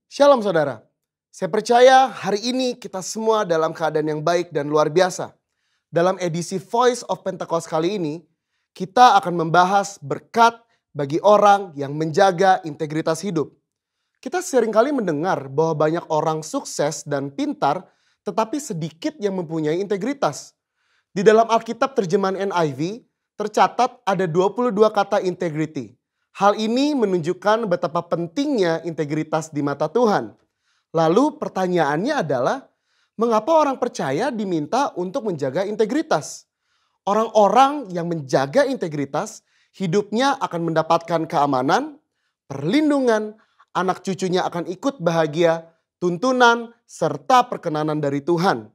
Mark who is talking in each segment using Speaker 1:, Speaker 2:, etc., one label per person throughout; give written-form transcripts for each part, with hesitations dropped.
Speaker 1: Shalom saudara, saya percaya hari ini kita semua dalam keadaan yang baik dan luar biasa. Dalam edisi Voice of Pentecost kali ini, kita akan membahas berkat bagi orang yang menjaga integritas hidup. Kita seringkali mendengar bahwa banyak orang sukses dan pintar, tetapi sedikit yang mempunyai integritas. Di dalam Alkitab terjemahan NIV, tercatat ada 22 kata integrity. Hal ini menunjukkan betapa pentingnya integritas di mata Tuhan. Lalu pertanyaannya adalah, mengapa orang percaya diminta untuk menjaga integritas? Orang-orang yang menjaga integritas, hidupnya akan mendapatkan keamanan, perlindungan, anak cucunya akan ikut bahagia, tuntunan, serta perkenanan dari Tuhan.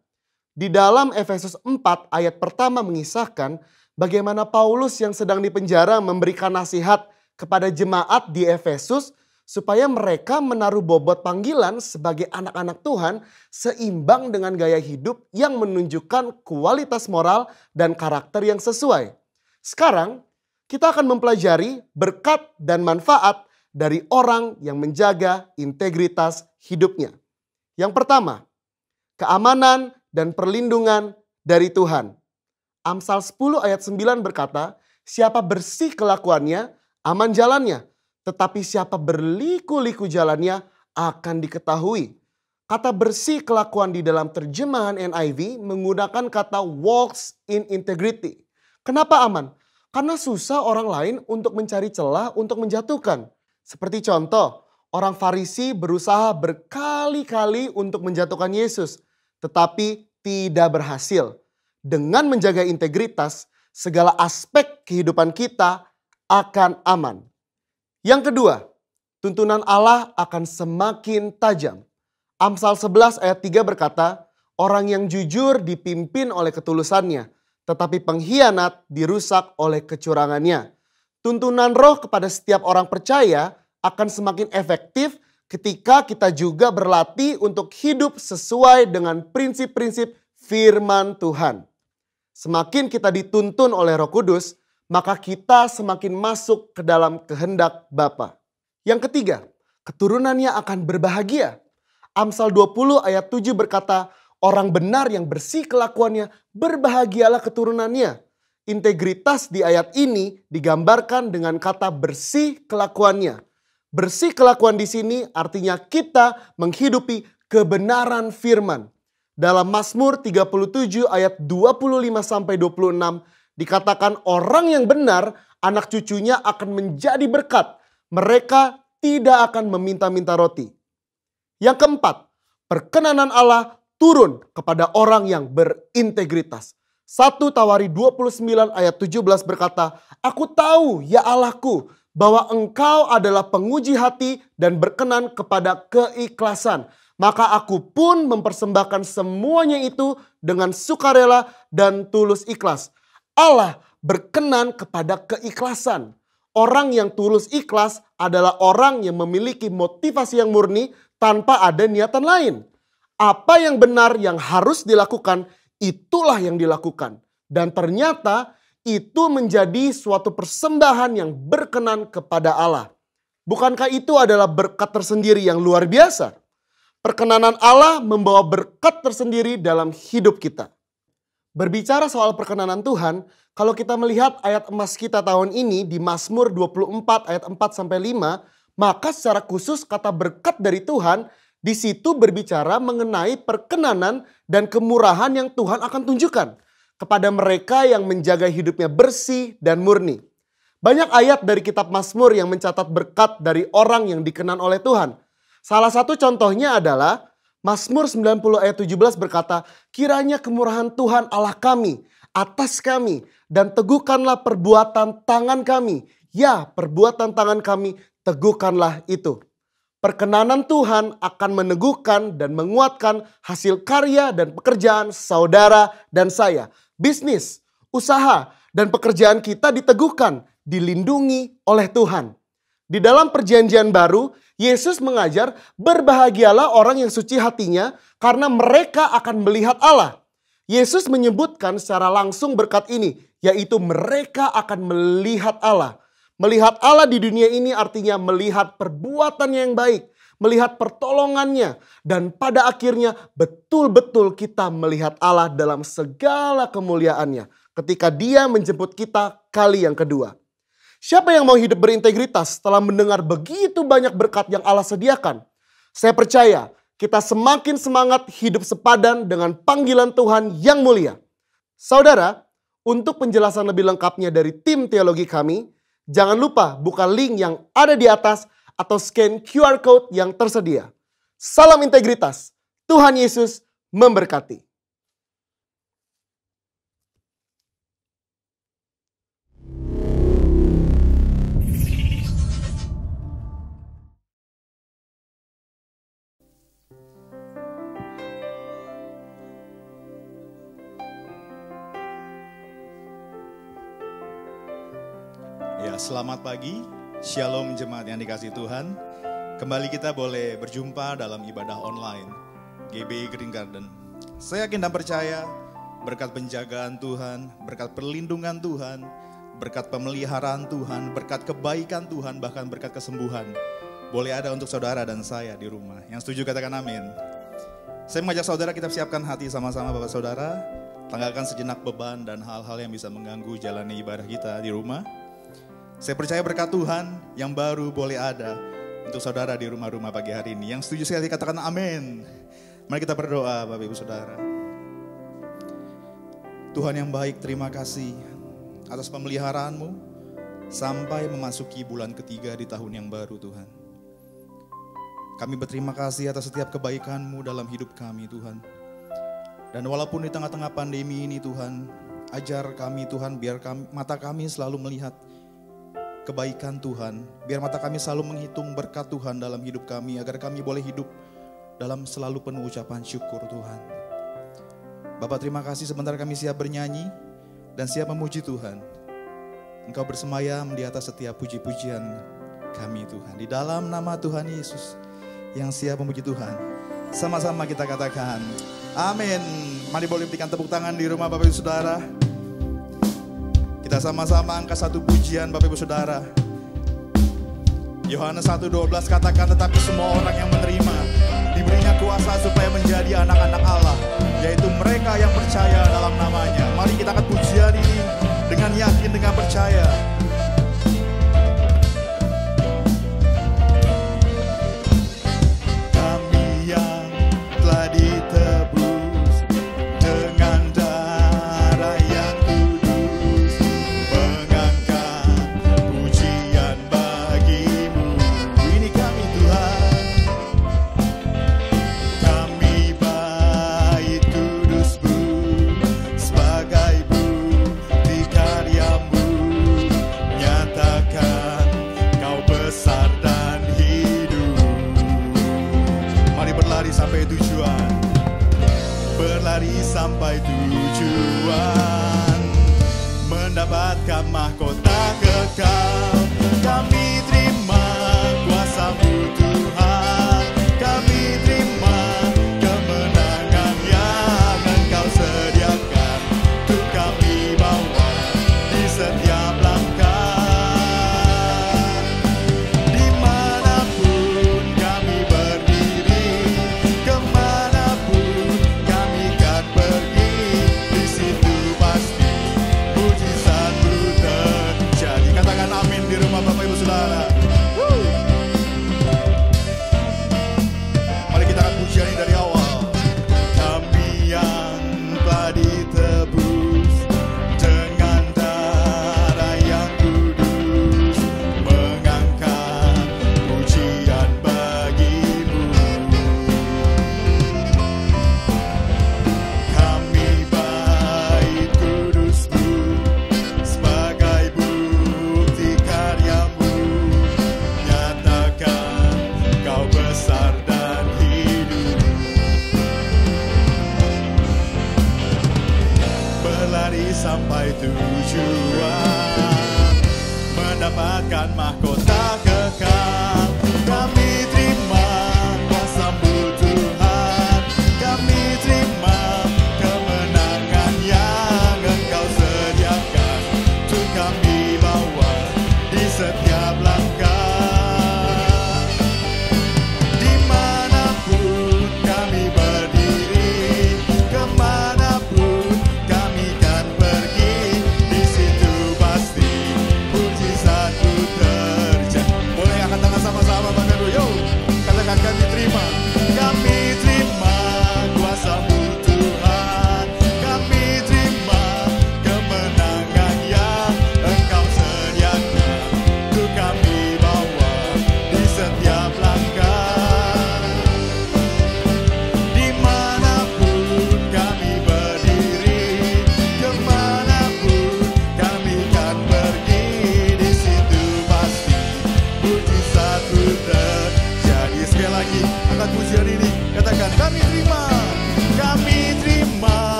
Speaker 1: Di dalam Efesus 4 ayat pertama mengisahkan bagaimana Paulus yang sedang dipenjara memberikan nasihat kepada jemaat di Efesus supaya mereka menaruh bobot panggilan sebagai anak-anak Tuhan seimbang dengan gaya hidup yang menunjukkan kualitas moral dan karakter yang sesuai. Sekarang kita akan mempelajari berkat dan manfaat dari orang yang menjaga integritas hidupnya. Yang pertama, keamanan dan perlindungan dari Tuhan. Amsal 10 ayat 9 berkata, siapa bersih kelakuannya, aman jalannya, tetapi siapa berliku-liku jalannya akan diketahui. Kata bersih kelakuan di dalam terjemahan NIV menggunakan kata walks in integrity. Kenapa aman? Karena susah orang lain untuk mencari celah untuk menjatuhkan. Seperti contoh, orang Farisi berusaha berkali-kali untuk menjatuhkan Yesus, tetapi tidak berhasil. Dengan menjaga integritas, segala aspek kehidupan kita akan aman. Yang kedua, tuntunan Allah akan semakin tajam. Amsal 11 ayat 3 berkata, orang yang jujur dipimpin oleh ketulusannya, tetapi pengkhianat dirusak oleh kecurangannya. Tuntunan roh kepada setiap orang percaya akan semakin efektif ketika kita juga berlatih untuk hidup sesuai dengan prinsip-prinsip firman Tuhan. Semakin kita dituntun oleh Roh Kudus, maka kita semakin masuk ke dalam kehendak Bapa. Yang ketiga, keturunannya akan berbahagia. Amsal 20 ayat 7 berkata, orang benar yang bersih kelakuannya, berbahagialah keturunannya. Integritas di ayat ini digambarkan dengan kata bersih kelakuannya. Bersih kelakuan di sini artinya kita menghidupi kebenaran firman. Dalam Mazmur 37 ayat 25-26 dikatakan orang yang benar, anak cucunya akan menjadi berkat. Mereka tidak akan meminta-minta roti. Yang keempat, perkenanan Allah turun kepada orang yang berintegritas. 1 Tawari 29 ayat 17 berkata, aku tahu ya Allahku bahwa engkau adalah penguji hati dan berkenan kepada keikhlasan. Maka aku pun mempersembahkan semuanya itu dengan sukarela dan tulus ikhlas. Allah berkenan kepada keikhlasan. Orang yang tulus ikhlas adalah orang yang memiliki motivasi yang murni tanpa ada niatan lain. Apa yang benar yang harus dilakukan, itulah yang dilakukan. Dan ternyata itu menjadi suatu persembahan yang berkenan kepada Allah. Bukankah itu adalah berkat tersendiri yang luar biasa? Perkenanan Allah membawa berkat tersendiri dalam hidup kita. Berbicara soal perkenanan Tuhan, kalau kita melihat ayat emas kita tahun ini di Mazmur 24 ayat 4-5, maka secara khusus kata berkat dari Tuhan di situ berbicara mengenai perkenanan dan kemurahan yang Tuhan akan tunjukkan kepada mereka yang menjaga hidupnya bersih dan murni. Banyak ayat dari kitab Mazmur yang mencatat berkat dari orang yang dikenan oleh Tuhan. Salah satu contohnya adalah Mazmur 90 ayat 17 berkata, kiranya kemurahan Tuhan Allah kami atas kami dan teguhkanlah perbuatan tangan kami. Ya, perbuatan tangan kami teguhkanlah itu. Perkenanan Tuhan akan meneguhkan dan menguatkan hasil karya dan pekerjaan saudara dan saya. Bisnis, usaha, dan pekerjaan kita diteguhkan, dilindungi oleh Tuhan. Di dalam perjanjian baru, Yesus mengajar berbahagialah orang yang suci hatinya karena mereka akan melihat Allah. Yesus menyebutkan secara langsung berkat ini, yaitu mereka akan melihat Allah. Melihat Allah di dunia ini artinya melihat perbuatannya yang baik, melihat pertolongannya, dan pada akhirnya betul-betul kita melihat Allah dalam segala kemuliaannya ketika Dia menjemput kita kali yang kedua. Siapa yang mau hidup berintegritas setelah mendengar begitu banyak berkat yang Allah sediakan? Saya percaya kita semakin semangat hidup sepadan dengan panggilan Tuhan yang mulia. Saudara, untuk penjelasan lebih lengkapnya dari tim teologi kami, jangan lupa buka link yang ada di atas atau scan QR code yang tersedia. Salam integritas. Tuhan Yesus memberkati.
Speaker 2: Ya, selamat pagi, Shalom jemaat yang dikasihi Tuhan. Kembali kita boleh berjumpa dalam ibadah online GB Green Garden. Saya yakin dan percaya berkat penjagaan Tuhan, berkat perlindungan Tuhan, berkat pemeliharaan Tuhan, berkat kebaikan Tuhan, bahkan berkat kesembuhan boleh ada untuk saudara dan saya di rumah. Yang setuju katakan amin. Saya mengajak saudara kita siapkan hati sama-sama Bapak Saudara, tanggalkan sejenak beban dan hal-hal yang bisa mengganggu jalannya ibadah kita di rumah. Saya percaya berkat Tuhan yang baru boleh ada untuk saudara di rumah-rumah pagi hari ini. Yang setuju sekali katakan amin. Mari kita berdoa Bapak Ibu Saudara. Tuhan yang baik, terima kasih atas pemeliharaan-Mu sampai memasuki bulan ketiga di tahun yang baru Tuhan. Kami berterima kasih atas setiap kebaikan-Mu dalam hidup kami Tuhan. Dan walaupun di tengah-tengah pandemi ini Tuhan, ajar kami Tuhan biar mata kami selalu melihat kebaikan Tuhan, biar mata kami selalu menghitung berkat Tuhan dalam hidup kami, agar kami boleh hidup dalam selalu penuh ucapan syukur Tuhan. Bapak terima kasih sebentar kami siap bernyanyi dan siap memuji Tuhan. Engkau bersemayam di atas setiap puji-pujian kami Tuhan. Di dalam nama Tuhan Yesus yang siap memuji Tuhan. Sama-sama kita katakan amin. Mari boleh berikan tepuk tangan di rumah Bapak Ibu Saudara. Kita sama-sama angkat satu pujian Bapak Ibu Saudara. Yohanes 1:12 katakan tetapi semua orang yang menerima diberinya kuasa supaya menjadi anak-anak Allah, yaitu mereka yang percaya dalam namanya. Mari kita angkat pujian ini dengan yakin, dengan percaya. Kami yang telah ditebus dengan darah yang kudus, mengangkat pujian bagimu. Ini kami Tuhan, kami bait kudus-Mu sebagai bukti karya-Mu, nyatakan Kau besar dan hidup. Mari berlari sampai tujuan, berlari sampai tujuan, mendapatkan mahkota kekal. Kami terima kuasa-Mu Tuhan, kami terima kemenangan yang Engkau sediakan untuk kami bawa di setiap langkah. Dimanapun kami berdiri, kemanapun kami akan pergi, di situ pasti mujizat-Mu terjadi. Katakan amin di rumah Bapak Ibu Saudara. Mari kita akan pujian ini dari awal. Kami yang telah ditebus dengan darah yang kudus, mengangkat pujian bagimu. Kami bait kudus-Mu sebagai bukti karya-Mu, nyatakan Kau besar dan hidup. Berlari sampai tujuan, mendapatkan mahkota kekal. Kami terima kuasa-Mu Tuhan, kami terima kemenangan yang Engkau sediakan untuk kami bawa di setiap langkah.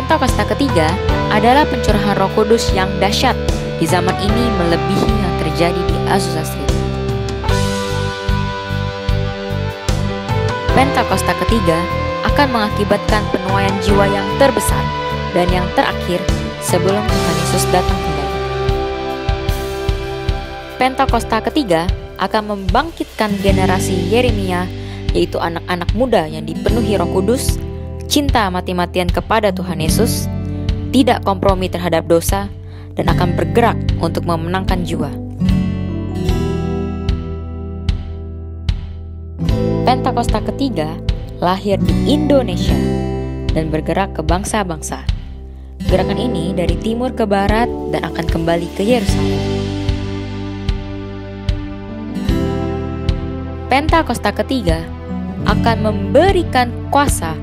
Speaker 3: Pentakosta ketiga adalah pencurahan Roh Kudus yang dahsyat di zaman ini melebihi yang terjadi di Azusa Street. Pentakosta ketiga akan mengakibatkan penuaian jiwa yang terbesar dan yang terakhir sebelum Tuhan Yesus datang kembali. Pentakosta ketiga akan membangkitkan generasi Yeremia, yaitu anak-anak muda yang dipenuhi Roh Kudus, cinta mati-matian kepada Tuhan Yesus, tidak kompromi terhadap dosa, dan akan bergerak untuk memenangkan jiwa. Pentakosta ketiga lahir di Indonesia dan bergerak ke bangsa-bangsa. Gerakan ini dari timur ke barat dan akan kembali ke Yerusalem. Pentakosta ketiga akan memberikan kuasa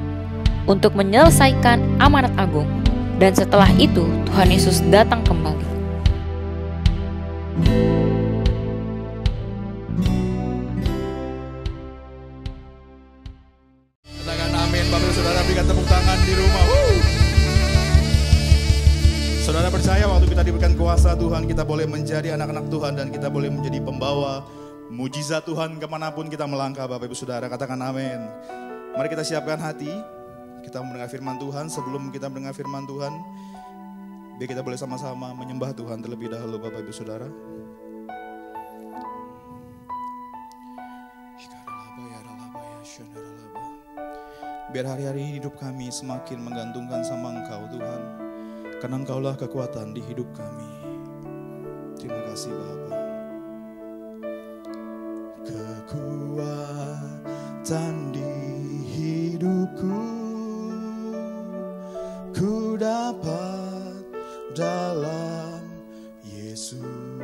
Speaker 3: untuk menyelesaikan amanat agung, dan setelah itu Tuhan Yesus datang kembali.
Speaker 2: Katakan amin, Bapak Saudara, berikan tepuk tangan di rumah. Saudara percaya waktu kita diberikan kuasa Tuhan, kita boleh menjadi anak-anak Tuhan dan kita boleh menjadi pembawa mujizat Tuhan kemanapun kita melangkah. Bapak Ibu Saudara, katakan amin. Mari kita siapkan hati, kita mendengar firman Tuhan. Sebelum kita mendengar firman Tuhan, biar kita boleh sama-sama menyembah Tuhan terlebih dahulu, Bapak Ibu Saudara. Biar hari-hari hidup kami semakin menggantungkan sama Engkau Tuhan, karena Engkaulah kekuatan di hidup kami. Terima kasih Bapa. Kekuatan di hidupku ku dapat dalam Yesus.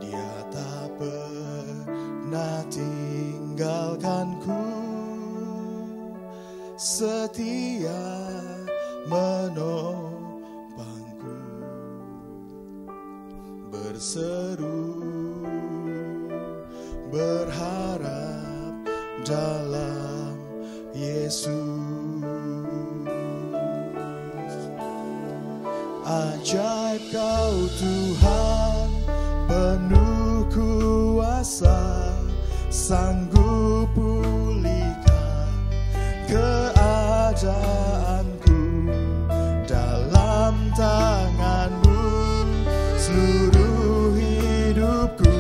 Speaker 2: Dia tak pernah tinggalkanku, setia menopangku, berseru berharap dalam Yesus. Ajaib Kau Tuhan, penuh kuasa, sanggup pulihkan keadaanku. Dalam tangan-Mu seluruh hidupku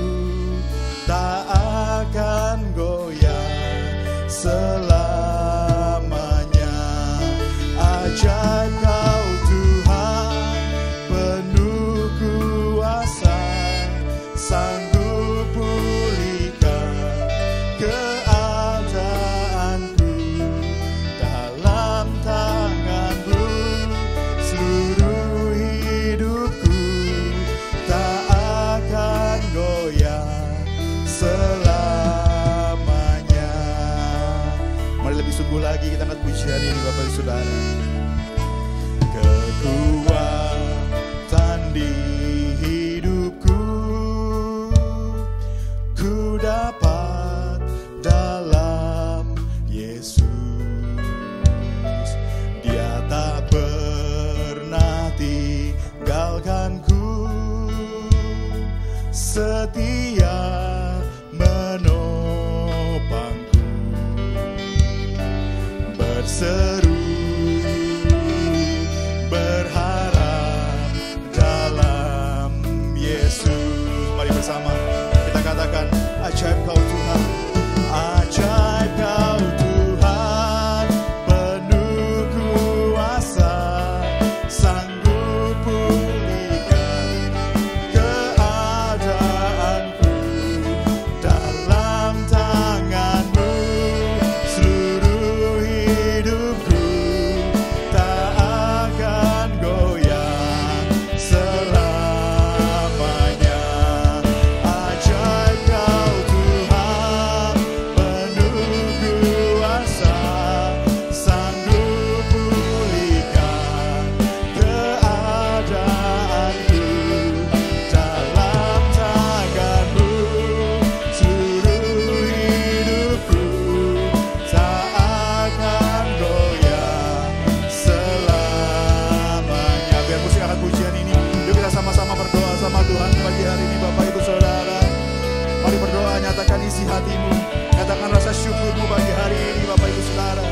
Speaker 2: tak akan goyah selamanya. Ajaib Kau Tuhan, penuh kuasa, sanggup pulihkan keadaanku. Dalam tangan-Mu seluruh hidupku tak akan goyah selamanya. Mari lebih sungguh lagi kita angkat pujian ini Bapak Ibu Saudara. Kekuatan di hidupku ku dapat dalam Yesus. Dia tak pernah tinggalkanku, setia menopangku, berseru berharap dalam Yesus. Mari bersama kita katakan, ajaib Kau Tuhan, ajaib Kau Tuhan, penuh kuasa, sanggup pulihkan keadaanku. Dalam tangan-Mu seluruh hidupku Katakan isi hatimu, katakan rasa syukurmu bagi hari ini Bapak Ibu Saudara.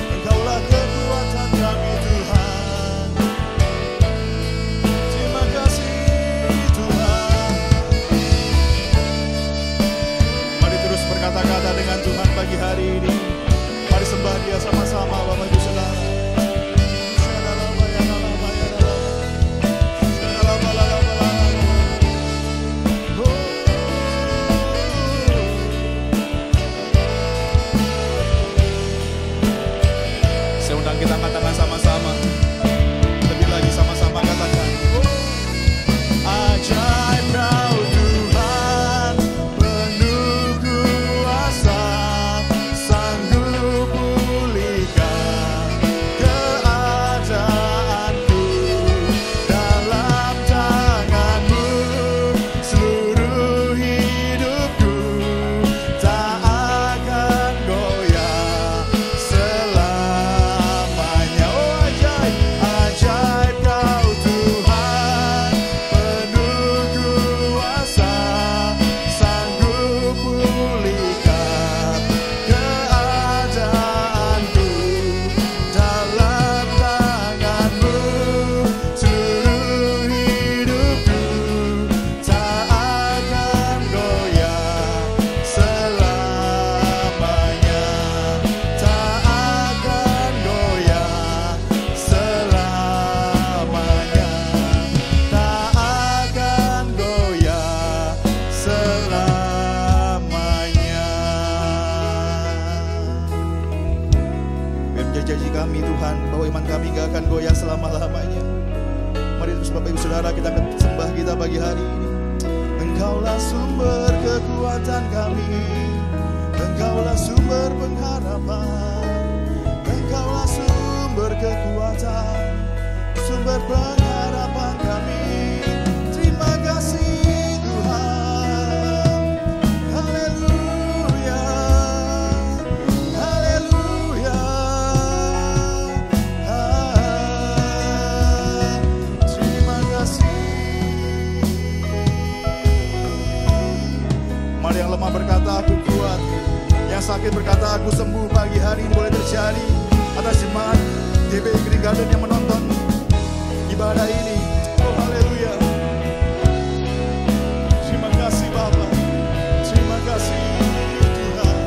Speaker 2: Engkaulah kekuatan kami Tuhan. Terima kasih Tuhan. Mari terus berkata-kata dengan Tuhan pagi hari ini. Mari sembah Dia sama-sama Bapak Ibu Saudara. Saya undang kita katakan sama-sama. Lebih lagi sama-sama katakan. Ajaib Kau Tuhan, penuh kuasa, sanggup pulihkan keadaanku. Dalam tangan-Mu seluruh hidupku tak akan goyah selamanya. Oh ajaib, ajaib Kau Tuhan, penuh kuasa, sanggup pulihkan keadaanku. Dalam tangan-Mu seluruh hidupku tak akan goyah selamanya. Tak akan goyah selamanya. Tak akan goyah selamanya. Biar menjadi janji kami Tuhan, bahwa iman kami gak akan goyah selama-lamanya. Mari terus Bapak Ibu Saudara, kita akan sembah kita pagi hari ini. Engkaulah sumber kekuatan kami, Engkaulah sumber pengharapan, Engkaulah sumber kekuatan, sumber pengharapan kami. Terima kasih Tuhan. Haleluya, haleluya. Terima kasih. Mari yang lemah berkata aku kuat, yang sakit berkata aku sembuh. Pagi hari ini boleh terjadi atas jemaat GBI Green Garden yang menonton ibadah ini. Oh haleluya. Terima kasih Bapa, terima kasih Tuhan.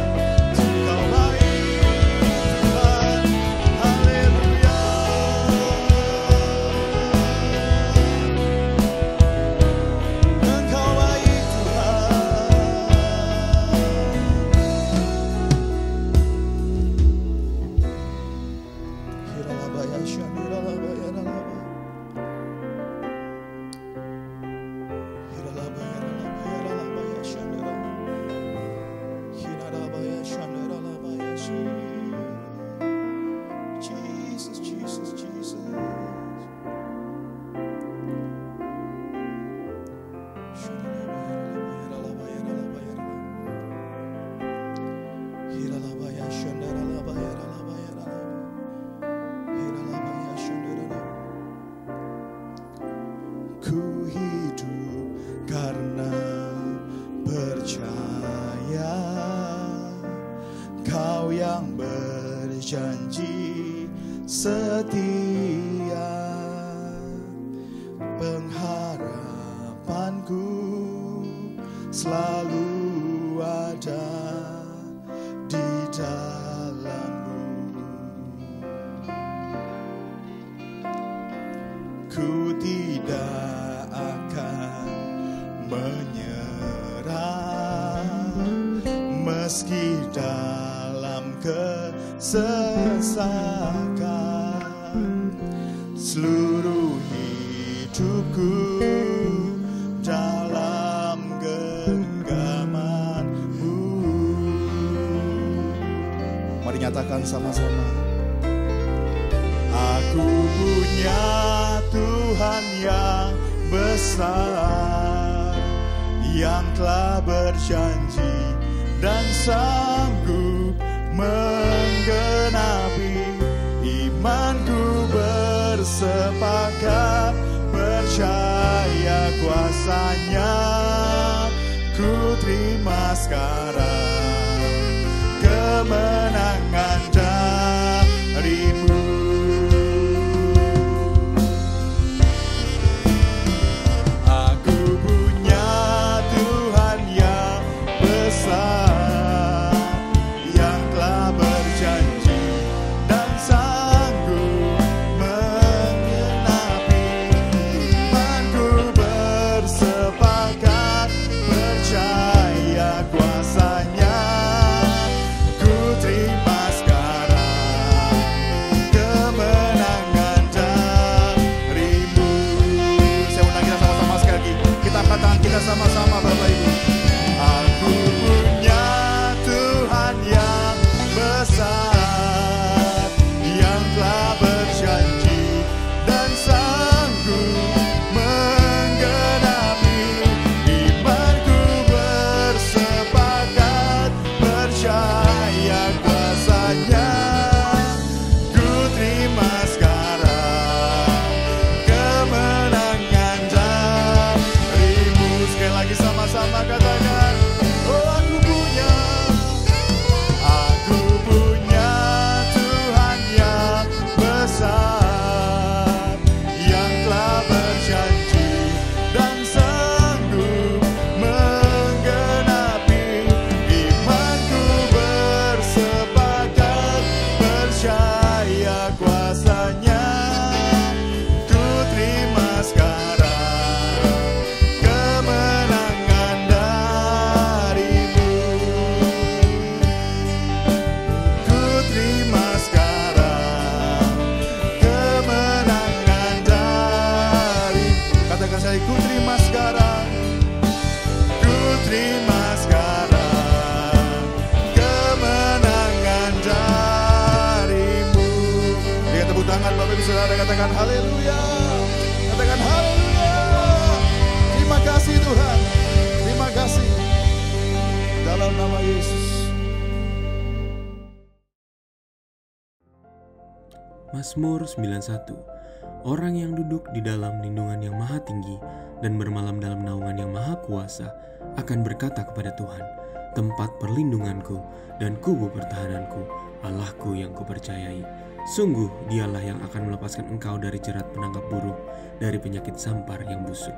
Speaker 2: Engkau baik Tuhan. Haleluya. Engkau baik Jesus, Jesus, Jesus. Ku hidup karena percaya Kau yang berjanji setia. Pengharapanku selalu ada di dalam-Mu. Ku tidak akan menyerah meski dalam kesesakan. Seluruh hidupku dalam genggaman-Mu. Mari nyatakan sama-sama. Aku punya Tuhan yang besar, yang telah berjanji dan sanggup menggenapi imanku bersepakat, percaya kuasa-Nya, ku terima sekarang kemenangan darimu. Aku punya Tuhan yang besar, yang telah berjanji dan sanggup menggenapi. Imanku bersepakat, percaya kuasa-Nya, ku terima sekarang kemenangan darimu. Saya ulangi sama-sama sekali lagi. Kita angkat tangan kita sama-sama, Bapak Ibu. Aku punya Tuhan yang besar, yang telah berjanji dan sanggup menggenapi. Imanku bersepakat, percaya kuasa-Nya, ku terima sekarang kemenangan darimu. Sekali lagi sama-sama katakan, oh aku punya Tuhan yang besar, yang telah berjanji dan sanggup menggenapi. Imanku bersepakat, percaya kuasa-Nya, ku terima sekarang kemenangan darimu. Ku terima sekarang kemenangan darimu. Katakan saya, ku terima sekarang, ku terima sekarang kemenangan darimu. Berikan tepuk tangan Bapak Ibu Saudara, katakan haleluya. Katakan haleluya. Terima kasih Tuhan. Terima kasih. Dalam nama Yesus.
Speaker 4: Mazmur 91. Orang yang duduk di dalam lindungan yang maha tinggi dan bermalam dalam naungan yang maha kuasa akan berkata kepada Tuhan, tempat perlindunganku dan kubu pertahananku, Allahku yang kupercayai. Sungguh dialah yang akan melepaskan engkau dari jerat penangkap burung, dari penyakit sampar yang busuk.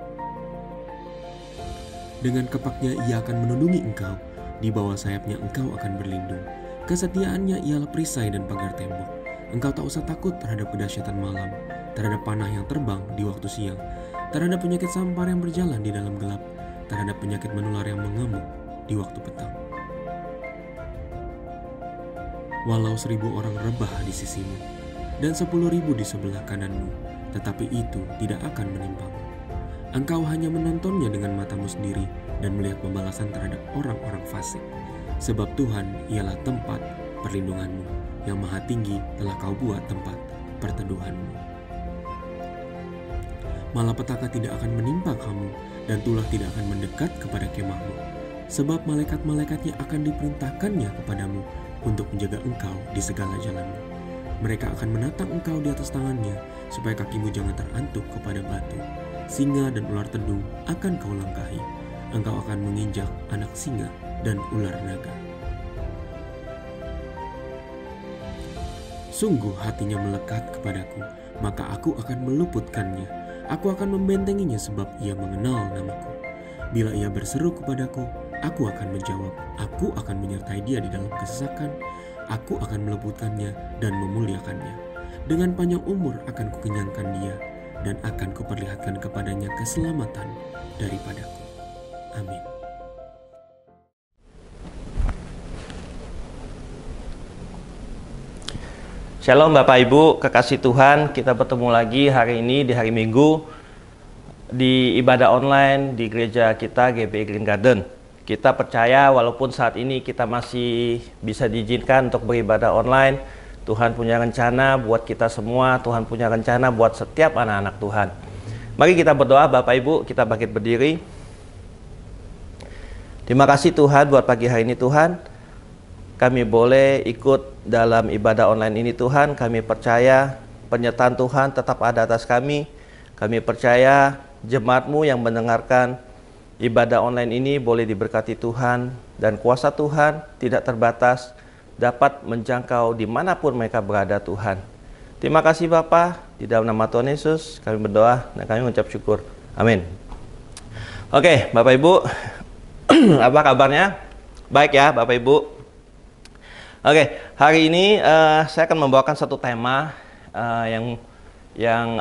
Speaker 4: Dengan kepaknya ia akan menundungi engkau, di bawah sayapnya engkau akan berlindung. Kesetiaannya ialah perisai dan pagar tembok. Engkau tak usah takut terhadap kedahsyatan malam, terhadap panah yang terbang di waktu siang, terhadap penyakit sampar yang berjalan di dalam gelap, terhadap penyakit menular yang mengamuk di waktu petang. Walau 1.000 orang rebah di sisimu, dan 10.000 di sebelah kananmu, tetapi itu tidak akan menimpamu. Engkau hanya menontonnya dengan matamu sendiri dan melihat pembalasan terhadap orang-orang fasik. Sebab Tuhan ialah tempat perlindunganmu, yang maha tinggi telah kau buat tempat perteduhanmu. Malapetaka tidak akan menimpa kamu, dan tulah tidak akan mendekat kepada kemahmu. Sebab malaikat-malaikatnya akan diperintahkannya kepadamu untuk menjaga engkau di segala jalanmu. Mereka akan menatang engkau di atas tangannya, supaya kakimu jangan terantuk kepada batu. Singa dan ular tedung akan kau langkahi. Engkau akan menginjak anak singa dan ular naga. Sungguh hatinya melekat kepadaku, maka aku akan meluputkannya. Aku akan membentenginya sebab ia mengenal namaku. Bila ia berseru kepadaku, aku akan menjawab. Aku akan menyertai dia di dalam kesesakan. Aku akan meluputkannya dan memuliakannya. Dengan panjang umur akan kukenyangkan dia, dan akan kuperlihatkan kepadanya keselamatan daripadaku. Amin.
Speaker 5: Shalom Bapak Ibu, kekasih Tuhan, kita bertemu lagi hari ini di hari Minggu di ibadah online di gereja kita GBI Green Garden. Kita percaya walaupun saat ini kita masih bisa diizinkan untuk beribadah online, Tuhan punya rencana buat kita semua, Tuhan punya rencana buat setiap anak-anak Tuhan. Mari kita berdoa Bapak Ibu, kita bangkit berdiri. Terima kasih Tuhan buat pagi hari ini Tuhan. kami boleh ikut dalam ibadah online ini Tuhan. Kami percaya penyertaan Tuhan tetap ada atas kami. Kami percaya jemaat-Mu yang mendengarkan ibadah online ini boleh diberkati Tuhan, dan kuasa Tuhan tidak terbatas, dapat menjangkau dimanapun mereka berada Tuhan. Terima kasih Bapa, di dalam nama Tuhan Yesus kami berdoa dan kami mengucap syukur. Amin. Oke, Bapak Ibu, apa kabarnya? Baik ya Bapak Ibu. Oke, hari ini saya akan membawakan satu tema yang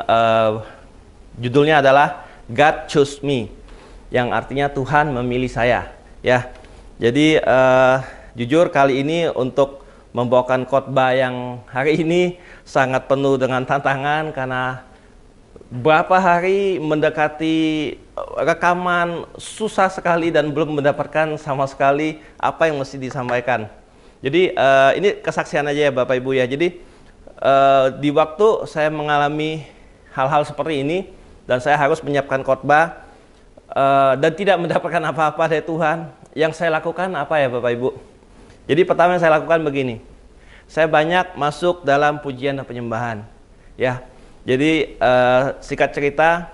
Speaker 5: judulnya adalah God Chose Me, yang artinya Tuhan memilih saya. Ya, jadi jujur kali ini untuk membawakan khotbah yang hari ini sangat penuh dengan tantangan, karena berapa hari mendekati rekaman susah sekali dan belum mendapatkan sama sekali apa yang mesti disampaikan. Jadi ini kesaksian aja ya Bapak Ibu ya. Jadi di waktu saya mengalami hal-hal seperti ini dan saya harus menyiapkan khotbah dan tidak mendapatkan apa-apa dari Tuhan, yang saya lakukan apa ya Bapak Ibu? Jadi pertama yang saya lakukan begini, saya banyak masuk dalam pujian dan penyembahan, ya. Jadi singkat cerita,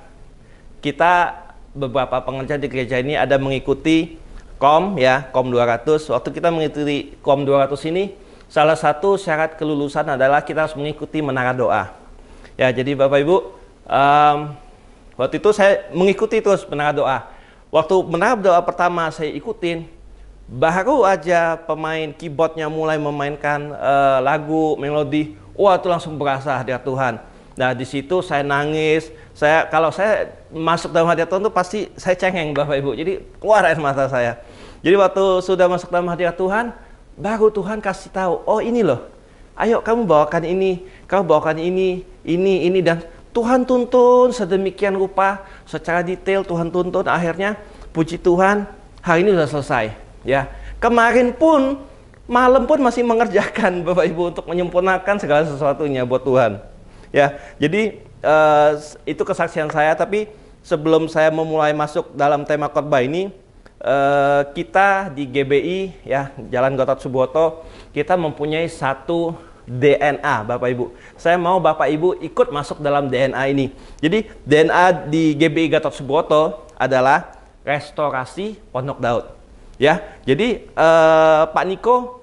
Speaker 5: kita beberapa pengerja di gereja ini ada mengikuti KOM, ya, KOM 200. Waktu kita mengikuti KOM 200 ini, salah satu syarat kelulusan adalah kita harus mengikuti menara doa. Ya, jadi Bapak Ibu, waktu itu saya mengikuti terus menara doa. Waktu menara doa pertama saya ikutin, baru aja pemain keyboardnya mulai memainkan lagu, melodi, wah itu langsung berasa hadirat Tuhan. Nah di situ saya nangis. Kalau saya masuk dalam hadirat Tuhan itu pasti saya cengeng Bapak Ibu. Jadi keluar air mata saya. Jadi waktu sudah masuk dalam hadirat Tuhan, baru Tuhan kasih tahu, oh ini loh, ayo kamu bawakan ini, kamu bawakan ini, dan Tuhan tuntun sedemikian rupa, secara detail Tuhan tuntun. Akhirnya puji Tuhan, hari ini sudah selesai. Ya, kemarin pun malam pun masih mengerjakan Bapak Ibu untuk menyempurnakan segala sesuatunya buat Tuhan. Ya, jadi itu kesaksian saya. Tapi sebelum saya memulai masuk dalam tema khotbah ini, kita di GBI ya Jalan Gatot Subroto, kita mempunyai satu DNA Bapak Ibu. Saya mau Bapak Ibu ikut masuk dalam DNA ini. Jadi DNA di GBI Gatot Subroto adalah restorasi Pondok Daud. Ya, jadi Pak Niko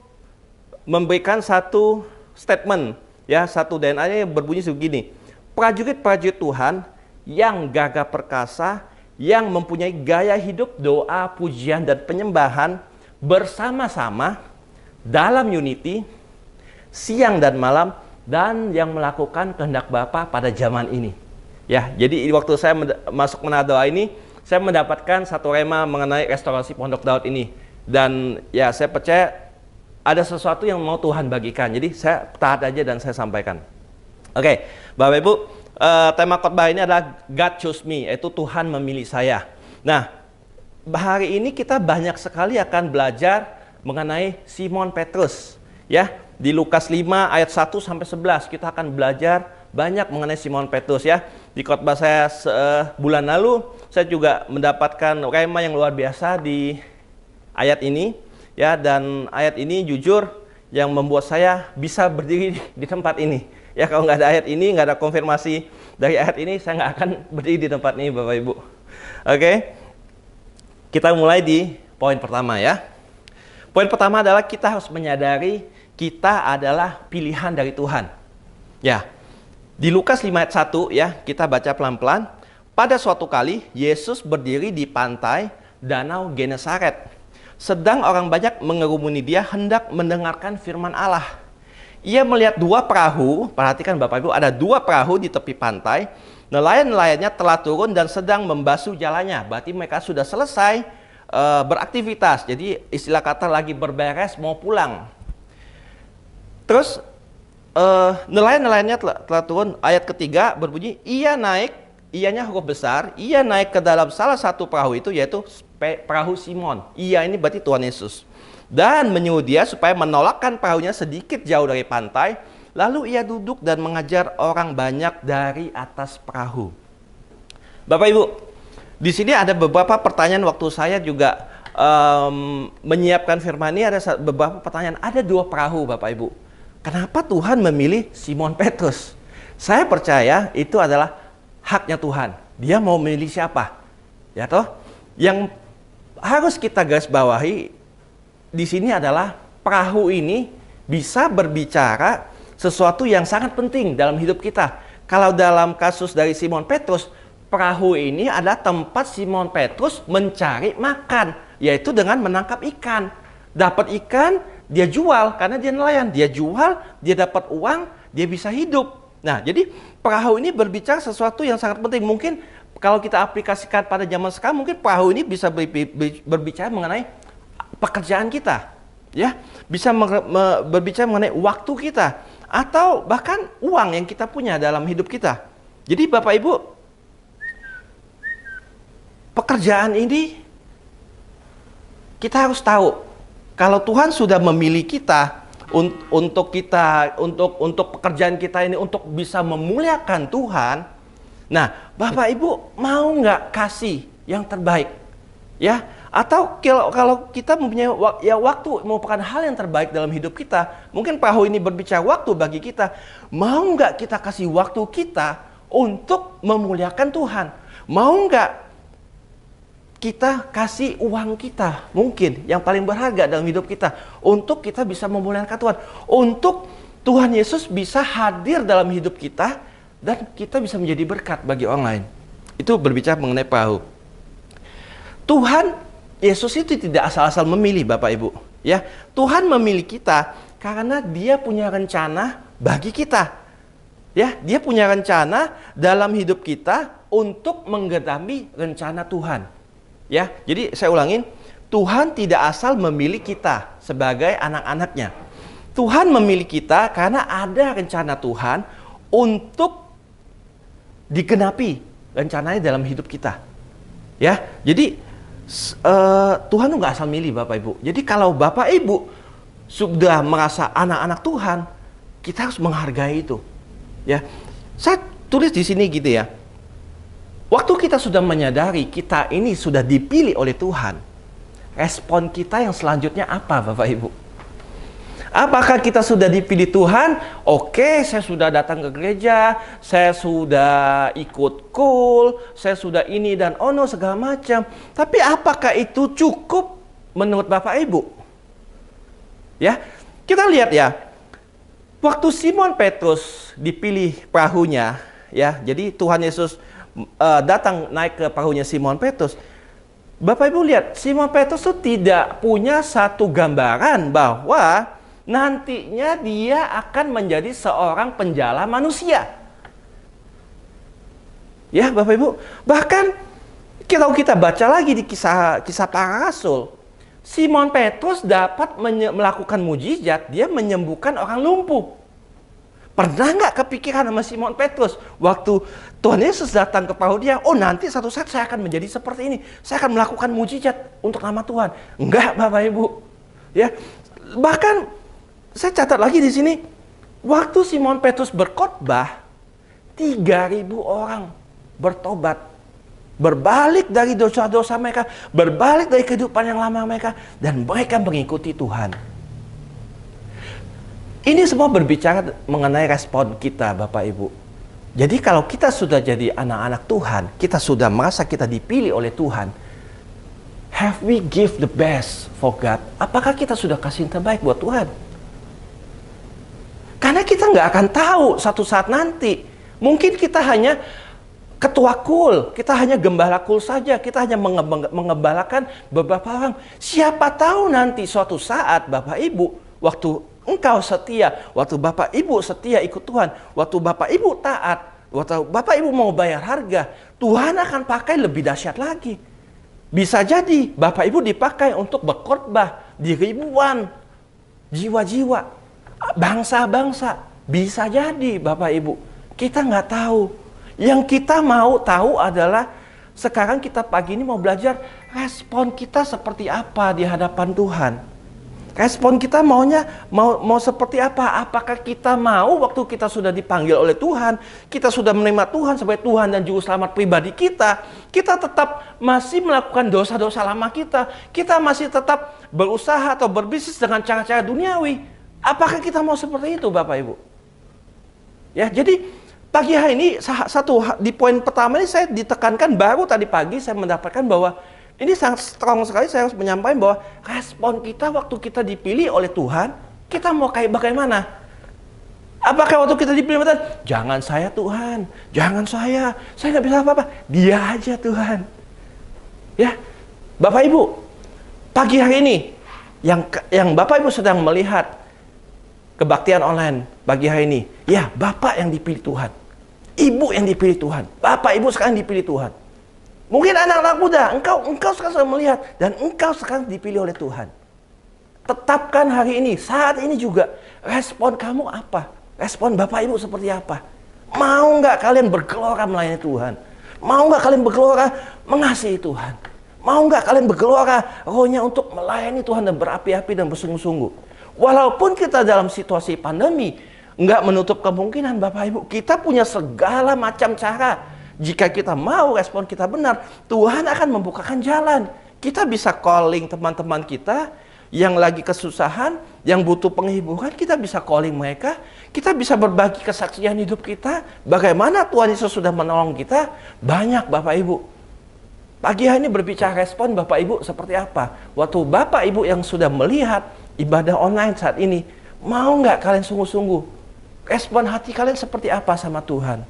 Speaker 5: memberikan satu statement, ya, satu DNA-nya yang berbunyi begini: prajurit-prajurit Tuhan yang gagah perkasa, yang mempunyai gaya hidup doa, pujian, dan penyembahan bersama-sama dalam unity, siang dan malam, dan yang melakukan kehendak Bapa pada zaman ini. Ya, jadi waktu saya masuk menara doa ini, saya mendapatkan satu rema mengenai restorasi Pondok Daud ini. Dan ya saya percaya ada sesuatu yang mau Tuhan bagikan. Jadi saya taat aja dan saya sampaikan. Oke, Bapak Ibu, tema khotbah ini adalah God Chose Me, yaitu Tuhan memilih saya. Nah, hari ini kita banyak sekali akan belajar mengenai Simon Petrus. Ya, di Lukas 5 ayat 1 sampai 11 kita akan belajar banyak mengenai Simon Petrus ya. Di khotbah saya bulan lalu, saya juga mendapatkan rema yang luar biasa di ayat ini ya, dan ayat ini jujur yang membuat saya bisa berdiri di tempat ini. Ya, kalau nggak ada ayat ini, nggak ada konfirmasi dari ayat ini, saya nggak akan berdiri di tempat ini Bapak Ibu. Oke, kita mulai di poin pertama ya. Poin pertama adalah kita harus menyadari kita adalah pilihan dari Tuhan. Ya, di Lukas 5 ayat 1 ya, kita baca pelan-pelan. Pada suatu kali, Yesus berdiri di pantai Danau Genesaret. Sedang orang banyak mengerumuni dia hendak mendengarkan firman Allah. Ia melihat dua perahu, perhatikan Bapak Ibu, ada dua perahu di tepi pantai. Nelayan-nelayannya telah turun dan sedang membasuh jalannya. Berarti mereka sudah selesai beraktivitas. Jadi istilah kata lagi berberes mau pulang. Terus nelayan-nelayannya telah turun. Ayat ketiga berbunyi, ianya huruf besar, ia naik ke dalam salah satu perahu itu, yaitu perahu Simon. Ia ini berarti Tuhan Yesus. Dan menyuruh dia supaya menolakkan perahunya sedikit jauh dari pantai. Lalu ia duduk dan mengajar orang banyak dari atas perahu. Bapak Ibu, di sini ada beberapa pertanyaan waktu saya juga menyiapkan firman ini ada beberapa pertanyaan. Ada 2 perahu Bapak Ibu. Kenapa Tuhan memilih Simon Petrus? Saya percaya itu adalah haknya Tuhan. Dia mau memilih siapa? Ya toh? Yang harus kita garis bawahi di sini adalah perahu ini bisa berbicara sesuatu yang sangat penting dalam hidup kita. Kalau dalam kasus dari Simon Petrus, perahu ini adalah tempat Simon Petrus mencari makan, yaitu dengan menangkap ikan. Dapat ikan, dia jual karena dia nelayan. Dia jual, dia dapat uang, dia bisa hidup. Nah, jadi perahu ini berbicara sesuatu yang sangat penting. Mungkin kalau kita aplikasikan pada zaman sekarang, mungkin perahu ini bisa berbicara mengenai pekerjaan kita, ya, bisa berbicara mengenai waktu kita, atau bahkan uang yang kita punya dalam hidup kita. Jadi Bapak Ibu, pekerjaan ini kita harus tahu kalau Tuhan sudah memilih kita untuk pekerjaan kita ini untuk bisa memuliakan Tuhan. Nah, Bapak Ibu mau nggak kasih yang terbaik, ya? Atau kalau kita mempunyai waktu merupakan hal yang terbaik dalam hidup kita, mungkin perahu ini berbicara waktu bagi kita. Mau nggak kita kasih waktu kita untuk memuliakan Tuhan? Mau nggak kita kasih uang kita, mungkin yang paling berharga dalam hidup kita, untuk kita bisa memuliakan Tuhan, untuk Tuhan Yesus bisa hadir dalam hidup kita, dan kita bisa menjadi berkat bagi orang lain. Itu berbicara mengenai perahu. Tuhan Yesus itu tidak asal-asal memilih Bapak Ibu, ya. Tuhan memilih kita karena Dia punya rencana bagi kita, ya. Dia punya rencana dalam hidup kita untuk menggenapi rencana Tuhan. Ya, jadi saya ulangin, Tuhan tidak asal memilih kita sebagai anak-anaknya. Tuhan memilih kita karena ada rencana Tuhan untuk digenapi rencananya dalam hidup kita. Ya, jadi Tuhan tuh nggak asal milih Bapak Ibu. Jadi kalau Bapak Ibu sudah merasa anak-anak Tuhan, kita harus menghargai itu. Ya, saya tulis di sini gitu ya. Waktu kita sudah menyadari kita ini sudah dipilih oleh Tuhan, respon kita yang selanjutnya apa Bapak Ibu? Apakah kita sudah dipilih Tuhan? Oke, saya sudah datang ke gereja, saya sudah ikut cool, saya sudah ini dan ono segala macam. Tapi apakah itu cukup menurut Bapak Ibu? Ya, kita lihat ya. Waktu Simon Petrus dipilih perahunya, ya, jadi Tuhan Yesus datang naik ke perahunya Simon Petrus. Bapak Ibu lihat, Simon Petrus itu tidak punya satu gambaran bahwa nantinya dia akan menjadi seorang penjala manusia. Ya Bapak Ibu, bahkan kalau kita baca lagi di kisah para rasul, Simon Petrus dapat melakukan mujizat, dia menyembuhkan orang lumpuh. Pernah nggak kepikiran sama Simon Petrus waktu Tuhan Yesus datang ke perahu dia, oh nanti satu saat saya akan menjadi seperti ini, saya akan melakukan mujizat untuk nama Tuhan? Enggak Bapak Ibu, ya. Bahkan saya catat lagi di sini, waktu Simon Petrus berkhotbah, 3.000 orang bertobat, berbalik dari dosa-dosa mereka, berbalik dari kehidupan yang lama mereka, dan mereka mengikuti Tuhan. Ini semua berbicara mengenai respon kita Bapak Ibu. Jadi kalau kita sudah jadi anak-anak Tuhan, kita sudah merasa kita dipilih oleh Tuhan, have we give the best for God? Apakah kita sudah kasih yang terbaik buat Tuhan? Karena kita nggak akan tahu satu saat nanti. Mungkin kita hanya ketua kul, kita hanya gembala kul saja, kita hanya mengembalakan beberapa orang. Siapa tahu nanti suatu saat Bapak Ibu, waktu engkau setia, waktu Bapak Ibu setia ikut Tuhan, waktu Bapak Ibu taat, waktu Bapak Ibu mau bayar harga, Tuhan akan pakai lebih dahsyat lagi. Bisa jadi Bapak Ibu dipakai untuk berkhotbah di ribuan jiwa-jiwa, bangsa-bangsa. Bisa jadi Bapak Ibu, kita nggak tahu. Yang kita mau tahu adalah sekarang kita pagi ini mau belajar respon kita seperti apa di hadapan Tuhan. Respon kita maunya mau seperti apa? Apakah kita mau waktu kita sudah dipanggil oleh Tuhan, kita sudah menerima Tuhan sebagai Tuhan dan juru selamat pribadi kita tetap masih melakukan dosa-dosa lama kita masih tetap berusaha atau berbisnis dengan cara-cara duniawi. Apakah kita mau seperti itu, Bapak Ibu? Ya, jadi pagi hari ini di poin pertama ini saya ditekankan, baru tadi pagi saya mendapatkan bahwa ini sangat strong sekali. Saya harus menyampaikan bahwa respon kita waktu kita dipilih oleh Tuhan, kita mau kayak bagaimana? Apakah waktu kita dipilih oleh Tuhan, jangan saya Tuhan, jangan saya nggak bisa apa-apa, dia aja Tuhan. Ya, Bapak Ibu, pagi hari ini yang Bapak Ibu sedang melihat kebaktian online pagi hari ini, ya Bapak yang dipilih Tuhan, Ibu yang dipilih Tuhan, Bapak Ibu sekarang dipilih Tuhan. Mungkin anak-anak muda, engkau sekarang melihat dan engkau sekarang dipilih oleh Tuhan. Tetapkan hari ini, saat ini juga, respon kamu apa? Respon Bapak Ibu seperti apa? Mau nggak kalian bergelora melayani Tuhan? Mau nggak kalian bergelora mengasihi Tuhan? Mau nggak kalian bergelora rohnya untuk melayani Tuhan dan berapi-api dan bersungguh-sungguh? Walaupun kita dalam situasi pandemi, nggak menutup kemungkinan Bapak Ibu, kita punya segala macam cara. Jika kita mau respon kita benar, Tuhan akan membukakan jalan. Kita bisa calling teman-teman kita yang lagi kesusahan, yang butuh penghiburan, kita bisa calling mereka. Kita bisa berbagi kesaksian hidup kita, bagaimana Tuhan Yesus sudah menolong kita. Banyak Bapak Ibu. Pagi hari ini berbicara respon Bapak Ibu seperti apa? Waktu Bapak Ibu yang sudah melihat ibadah online saat ini, mau nggak kalian sungguh-sungguh? Respon hati kalian seperti apa sama Tuhan?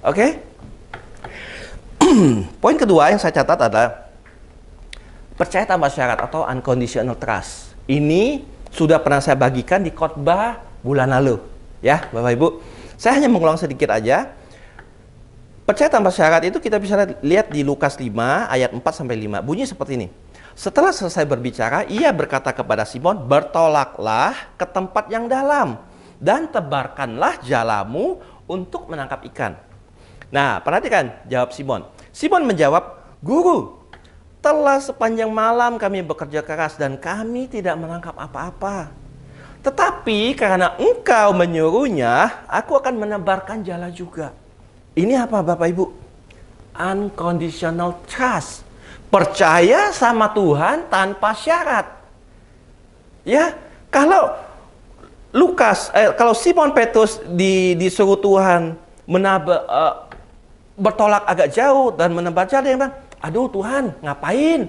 Speaker 5: Oke? Poin kedua yang saya catat adalah percaya tanpa syarat atau unconditional trust. Ini sudah pernah saya bagikan di khotbah bulan lalu, ya Bapak Ibu. Saya hanya mengulang sedikit aja. Percaya tanpa syarat itu kita bisa lihat di Lukas 5 ayat 4 sampai 5. Bunyi seperti ini. Setelah selesai berbicara, ia berkata kepada Simon, "Bertolaklah ke tempat yang dalam dan tebarkanlah jalamu untuk menangkap ikan." Nah, perhatikan jawab Simon. Simon menjawab, "Guru, telah sepanjang malam kami bekerja keras dan kami tidak menangkap apa-apa. Tetapi karena engkau menyuruhnya, aku akan menebarkan jala juga." Ini apa Bapak Ibu? Unconditional trust. Percaya sama Tuhan tanpa syarat. Ya, kalau kalau Simon Petrus disuruh Tuhan bertolak agak jauh dan menebar jala, dia bilang, "Aduh Tuhan, ngapain?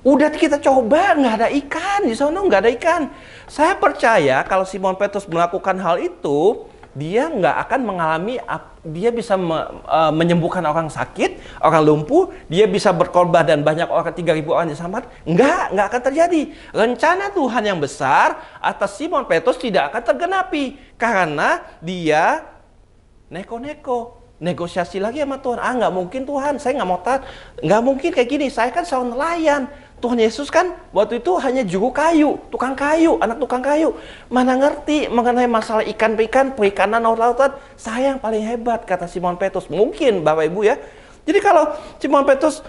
Speaker 5: Udah kita coba, nggak ada ikan di sana, nggak ada ikan." Saya percaya kalau Simon Petrus melakukan hal itu, dia nggak akan mengalami, dia bisa menyembuhkan orang sakit, orang lumpuh, dia bisa berkorban dan banyak orang, 3.000 orang diselamatkan. Nggak akan terjadi. Rencana Tuhan yang besar atas Simon Petrus tidak akan tergenapi karena dia negosiasi lagi sama Tuhan. Nggak mungkin Tuhan, saya nggak mau nggak mungkin kayak gini. Saya kan seorang nelayan. Tuhan Yesus kan waktu itu hanya juru kayu, tukang kayu, anak tukang kayu. Mana ngerti mengenai masalah ikan-ikan, perikanan laut-lautan. Saya yang paling hebat, kata Simon Petrus. Mungkin Bapak Ibu ya. Jadi kalau Simon Petrus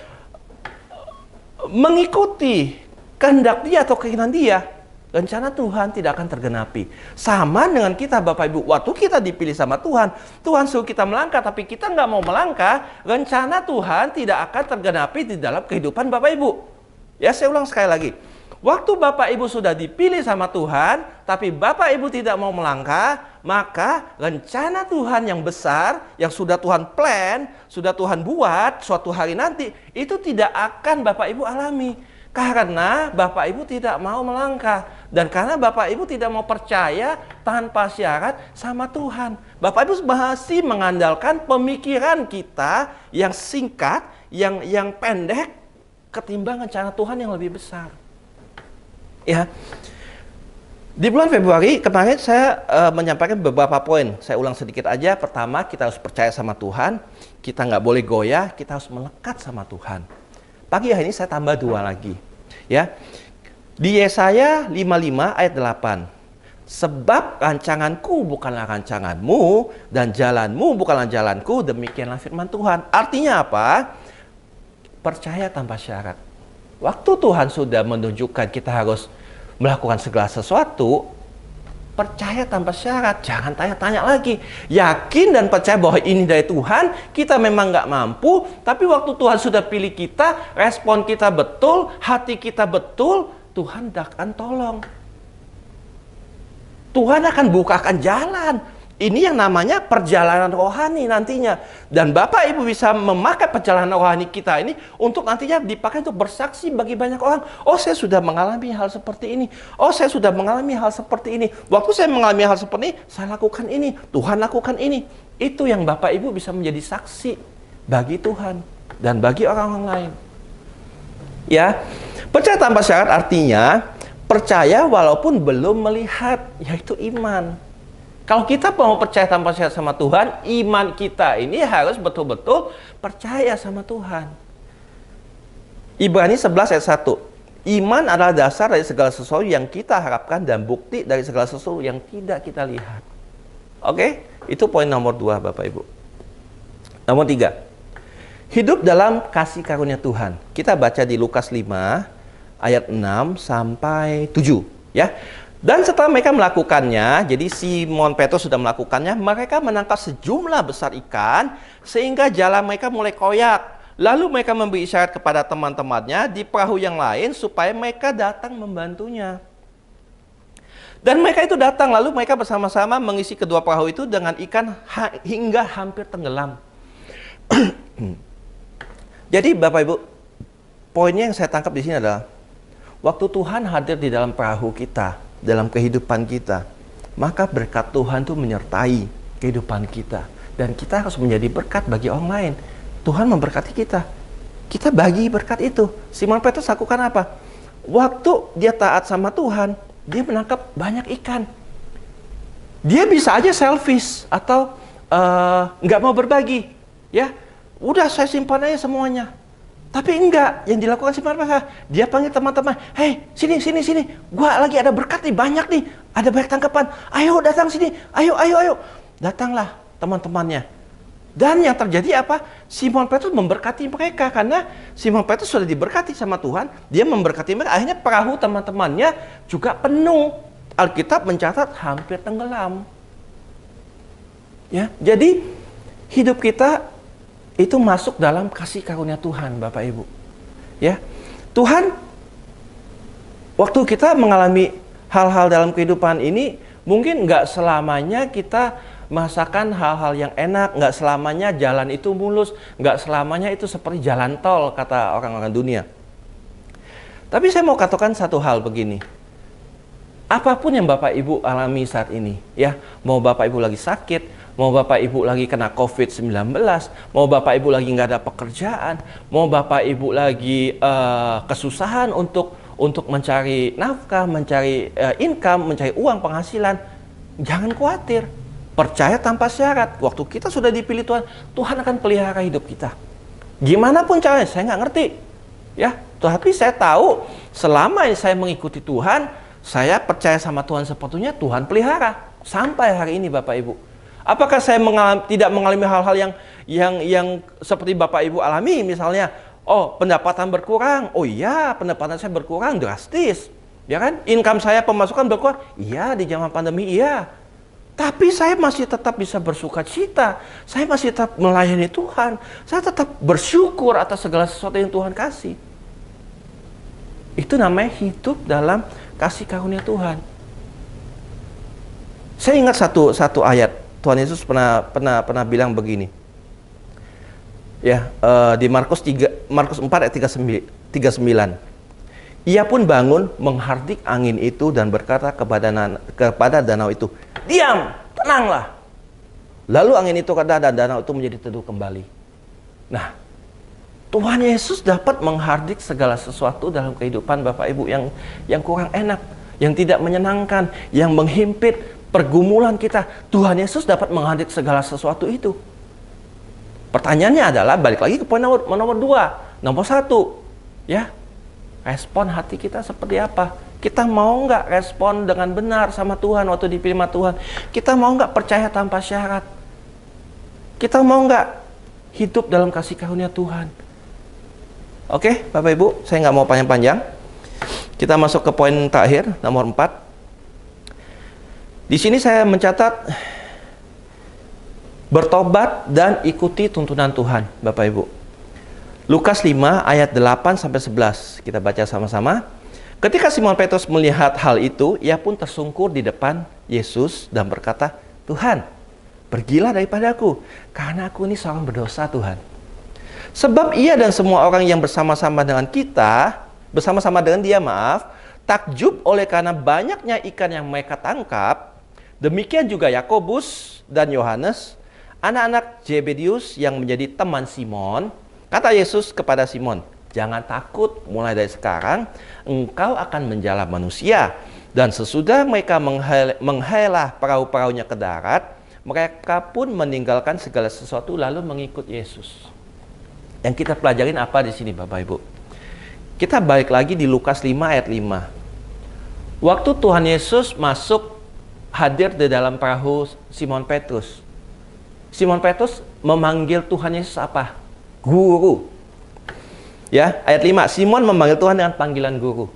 Speaker 5: mengikuti kehendak dia atau keinginan dia, rencana Tuhan tidak akan tergenapi. Sama dengan kita Bapak Ibu. Waktu kita dipilih sama Tuhan, Tuhan suruh kita melangkah, tapi kita nggak mau melangkah, rencana Tuhan tidak akan tergenapi di dalam kehidupan Bapak Ibu. Ya, saya ulang sekali lagi. Waktu Bapak Ibu sudah dipilih sama Tuhan, tapi Bapak Ibu tidak mau melangkah, maka rencana Tuhan yang besar, yang sudah Tuhan plan, sudah Tuhan buat suatu hari nanti, itu tidak akan Bapak Ibu alami. Karena Bapak Ibu tidak mau melangkah. Dan karena Bapak Ibu tidak mau percaya tanpa syarat sama Tuhan. Bapak Ibu masih mengandalkan pemikiran kita yang singkat, yang pendek, ketimbang rencana Tuhan yang lebih besar. Ya, di bulan Februari kemarin saya menyampaikan beberapa poin. Saya ulang sedikit aja. Pertama, kita harus percaya sama Tuhan. Kita nggak boleh goyah. Kita harus melekat sama Tuhan. Pagi hari ini saya tambah 2 lagi. Ya, di Yesaya 55 ayat 8. Sebab rancanganku bukanlah rancanganmu dan jalanmu bukanlah jalanku. Demikianlah firman Tuhan. Artinya apa? Percaya tanpa syarat. Waktu Tuhan sudah menunjukkan kita harus melakukan segala sesuatu, percaya tanpa syarat, jangan tanya-tanya lagi. Yakin dan percaya bahwa ini dari Tuhan, kita memang nggak mampu, tapi waktu Tuhan sudah pilih kita, respon kita betul, hati kita betul, Tuhan akan tolong. Tuhan akan bukakan jalan. Ini yang namanya perjalanan rohani nantinya. Dan Bapak Ibu bisa memakai perjalanan rohani kita ini untuk nantinya dipakai untuk bersaksi bagi banyak orang. Oh, saya sudah mengalami hal seperti ini. Oh, saya sudah mengalami hal seperti ini. Waktu saya mengalami hal seperti ini, saya lakukan ini. Tuhan lakukan ini. Itu yang Bapak Ibu bisa menjadi saksi bagi Tuhan dan bagi orang-orang lain. Ya, percaya tanpa syarat artinya percaya walaupun belum melihat, yaitu iman. Kalau kita mau percaya tanpa syarat sama Tuhan, iman kita ini harus betul-betul percaya sama Tuhan. Ibrani 11 ayat 1. Iman adalah dasar dari segala sesuatu yang kita harapkan dan bukti dari segala sesuatu yang tidak kita lihat. Oke? Itu poin nomor 2, Bapak Ibu. Nomor 3. Hidup dalam kasih karunia Tuhan. Kita baca di Lukas 5 ayat 6 sampai 7, ya. Dan setelah mereka melakukannya, jadi Simon Petrus sudah melakukannya, mereka menangkap sejumlah besar ikan, sehingga jalan mereka mulai koyak. Lalu mereka memberi isyarat kepada teman-temannya di perahu yang lain, supaya mereka datang membantunya. Dan mereka itu datang, lalu mereka bersama-sama mengisi kedua perahu itu dengan ikan hingga hampir tenggelam. Jadi Bapak Ibu, poinnya yang saya tangkap di sini adalah, waktu Tuhan hadir di dalam perahu kita, dalam kehidupan kita, maka berkat Tuhan itu menyertai kehidupan kita, dan kita harus menjadi berkat bagi orang lain. Tuhan memberkati kita, kita bagi berkat itu. Simon Petrus lakukan apa? Waktu dia taat sama Tuhan, dia menangkap banyak ikan. Dia bisa aja selfish atau nggak mau berbagi, ya. Udah saya simpan aja semuanya. Tapi enggak, yang dilakukan Simon Petrus, dia panggil teman-teman, "Hei, sini, gua lagi ada berkat nih, banyak nih, ada banyak tangkapan, ayo datang sini, ayo. Datanglah teman-temannya. Dan yang terjadi apa? Simon Petrus memberkati mereka, karena Simon Petrus sudah diberkati sama Tuhan, dia memberkati mereka, akhirnya perahu teman-temannya juga penuh. Alkitab mencatat hampir tenggelam. Ya, jadi hidup kita itu masuk dalam kasih karunia Tuhan, Bapak Ibu. Ya, Tuhan, waktu kita mengalami hal-hal dalam kehidupan ini, mungkin nggak selamanya kita merasakan hal-hal yang enak, nggak selamanya jalan itu mulus, nggak selamanya itu seperti jalan tol, kata orang-orang dunia. Tapi saya mau katakan satu hal begini. Apapun yang Bapak Ibu alami saat ini, ya, mau Bapak Ibu lagi sakit, mau Bapak Ibu lagi kena COVID-19, mau Bapak Ibu lagi nggak ada pekerjaan, mau Bapak Ibu lagi kesusahan untuk mencari nafkah, mencari income, mencari uang, penghasilan, jangan khawatir. Percaya tanpa syarat. Waktu kita sudah dipilih Tuhan, Tuhan akan pelihara hidup kita. Gimana pun caranya, saya nggak ngerti. Ya, tapi saya tahu selama saya mengikuti Tuhan, saya percaya sama Tuhan sepenuhnya, Tuhan pelihara. Sampai hari ini Bapak Ibu. Apakah saya tidak mengalami hal-hal yang seperti Bapak Ibu alami, misalnya, oh pendapatan berkurang, oh iya pendapatan saya berkurang drastis, ya kan? Income saya, pemasukan berkurang, iya di zaman pandemi, iya. Tapi saya masih tetap bisa bersuka cita, saya masih tetap melayani Tuhan, saya tetap bersyukur atas segala sesuatu yang Tuhan kasih. Itu namanya hidup dalam kasih karunia Tuhan. Saya ingat satu ayat. Tuhan Yesus pernah bilang begini, ya, di Markus 4 ayat 39. Ia pun bangun menghardik angin itu dan berkata kepada danau itu, diam, tenanglah. Lalu angin itu dan danau itu menjadi teduh kembali. Nah, Tuhan Yesus dapat menghardik segala sesuatu dalam kehidupan Bapak Ibu yang kurang enak, yang tidak menyenangkan, yang menghimpit pergumulan kita. Tuhan Yesus dapat menghardik segala sesuatu itu. Pertanyaannya adalah, balik lagi ke poin nomor 2. Nomor 1, ya, respon hati kita seperti apa? Kita mau nggak respon dengan benar sama Tuhan waktu dipilih sama Tuhan? Kita mau nggak percaya tanpa syarat? Kita mau nggak hidup dalam kasih karunia Tuhan? Oke, Bapak Ibu, saya nggak mau panjang-panjang. Kita masuk ke poin terakhir, nomor 4. Di sini saya mencatat bertobat dan ikuti tuntunan Tuhan, Bapak Ibu. Lukas 5 ayat 8 sampai 11. Kita baca sama-sama. Ketika Simon Petrus melihat hal itu, ia pun tersungkur di depan Yesus dan berkata, "Tuhan, pergilah daripadaku, karena aku ini seorang berdosa, Tuhan." Sebab ia dan semua orang yang bersama-sama dengan dia, takjub oleh karena banyaknya ikan yang mereka tangkap. Demikian juga Yakobus dan Yohanes, anak-anak Zebedius yang menjadi teman Simon. Kata Yesus kepada Simon, "Jangan takut, mulai dari sekarang engkau akan menjala manusia." Dan sesudah mereka menghela perahu-perahunya ke darat, mereka pun meninggalkan segala sesuatu lalu mengikut Yesus. Yang kita pelajarin apa di sini, Bapak Ibu? Kita balik lagi di Lukas 5 ayat 5. Waktu Tuhan Yesus hadir di dalam perahu Simon Petrus. Simon Petrus memanggil Tuhan Yesus apa? Guru. Ya, ayat 5. Simon memanggil Tuhan dengan panggilan guru.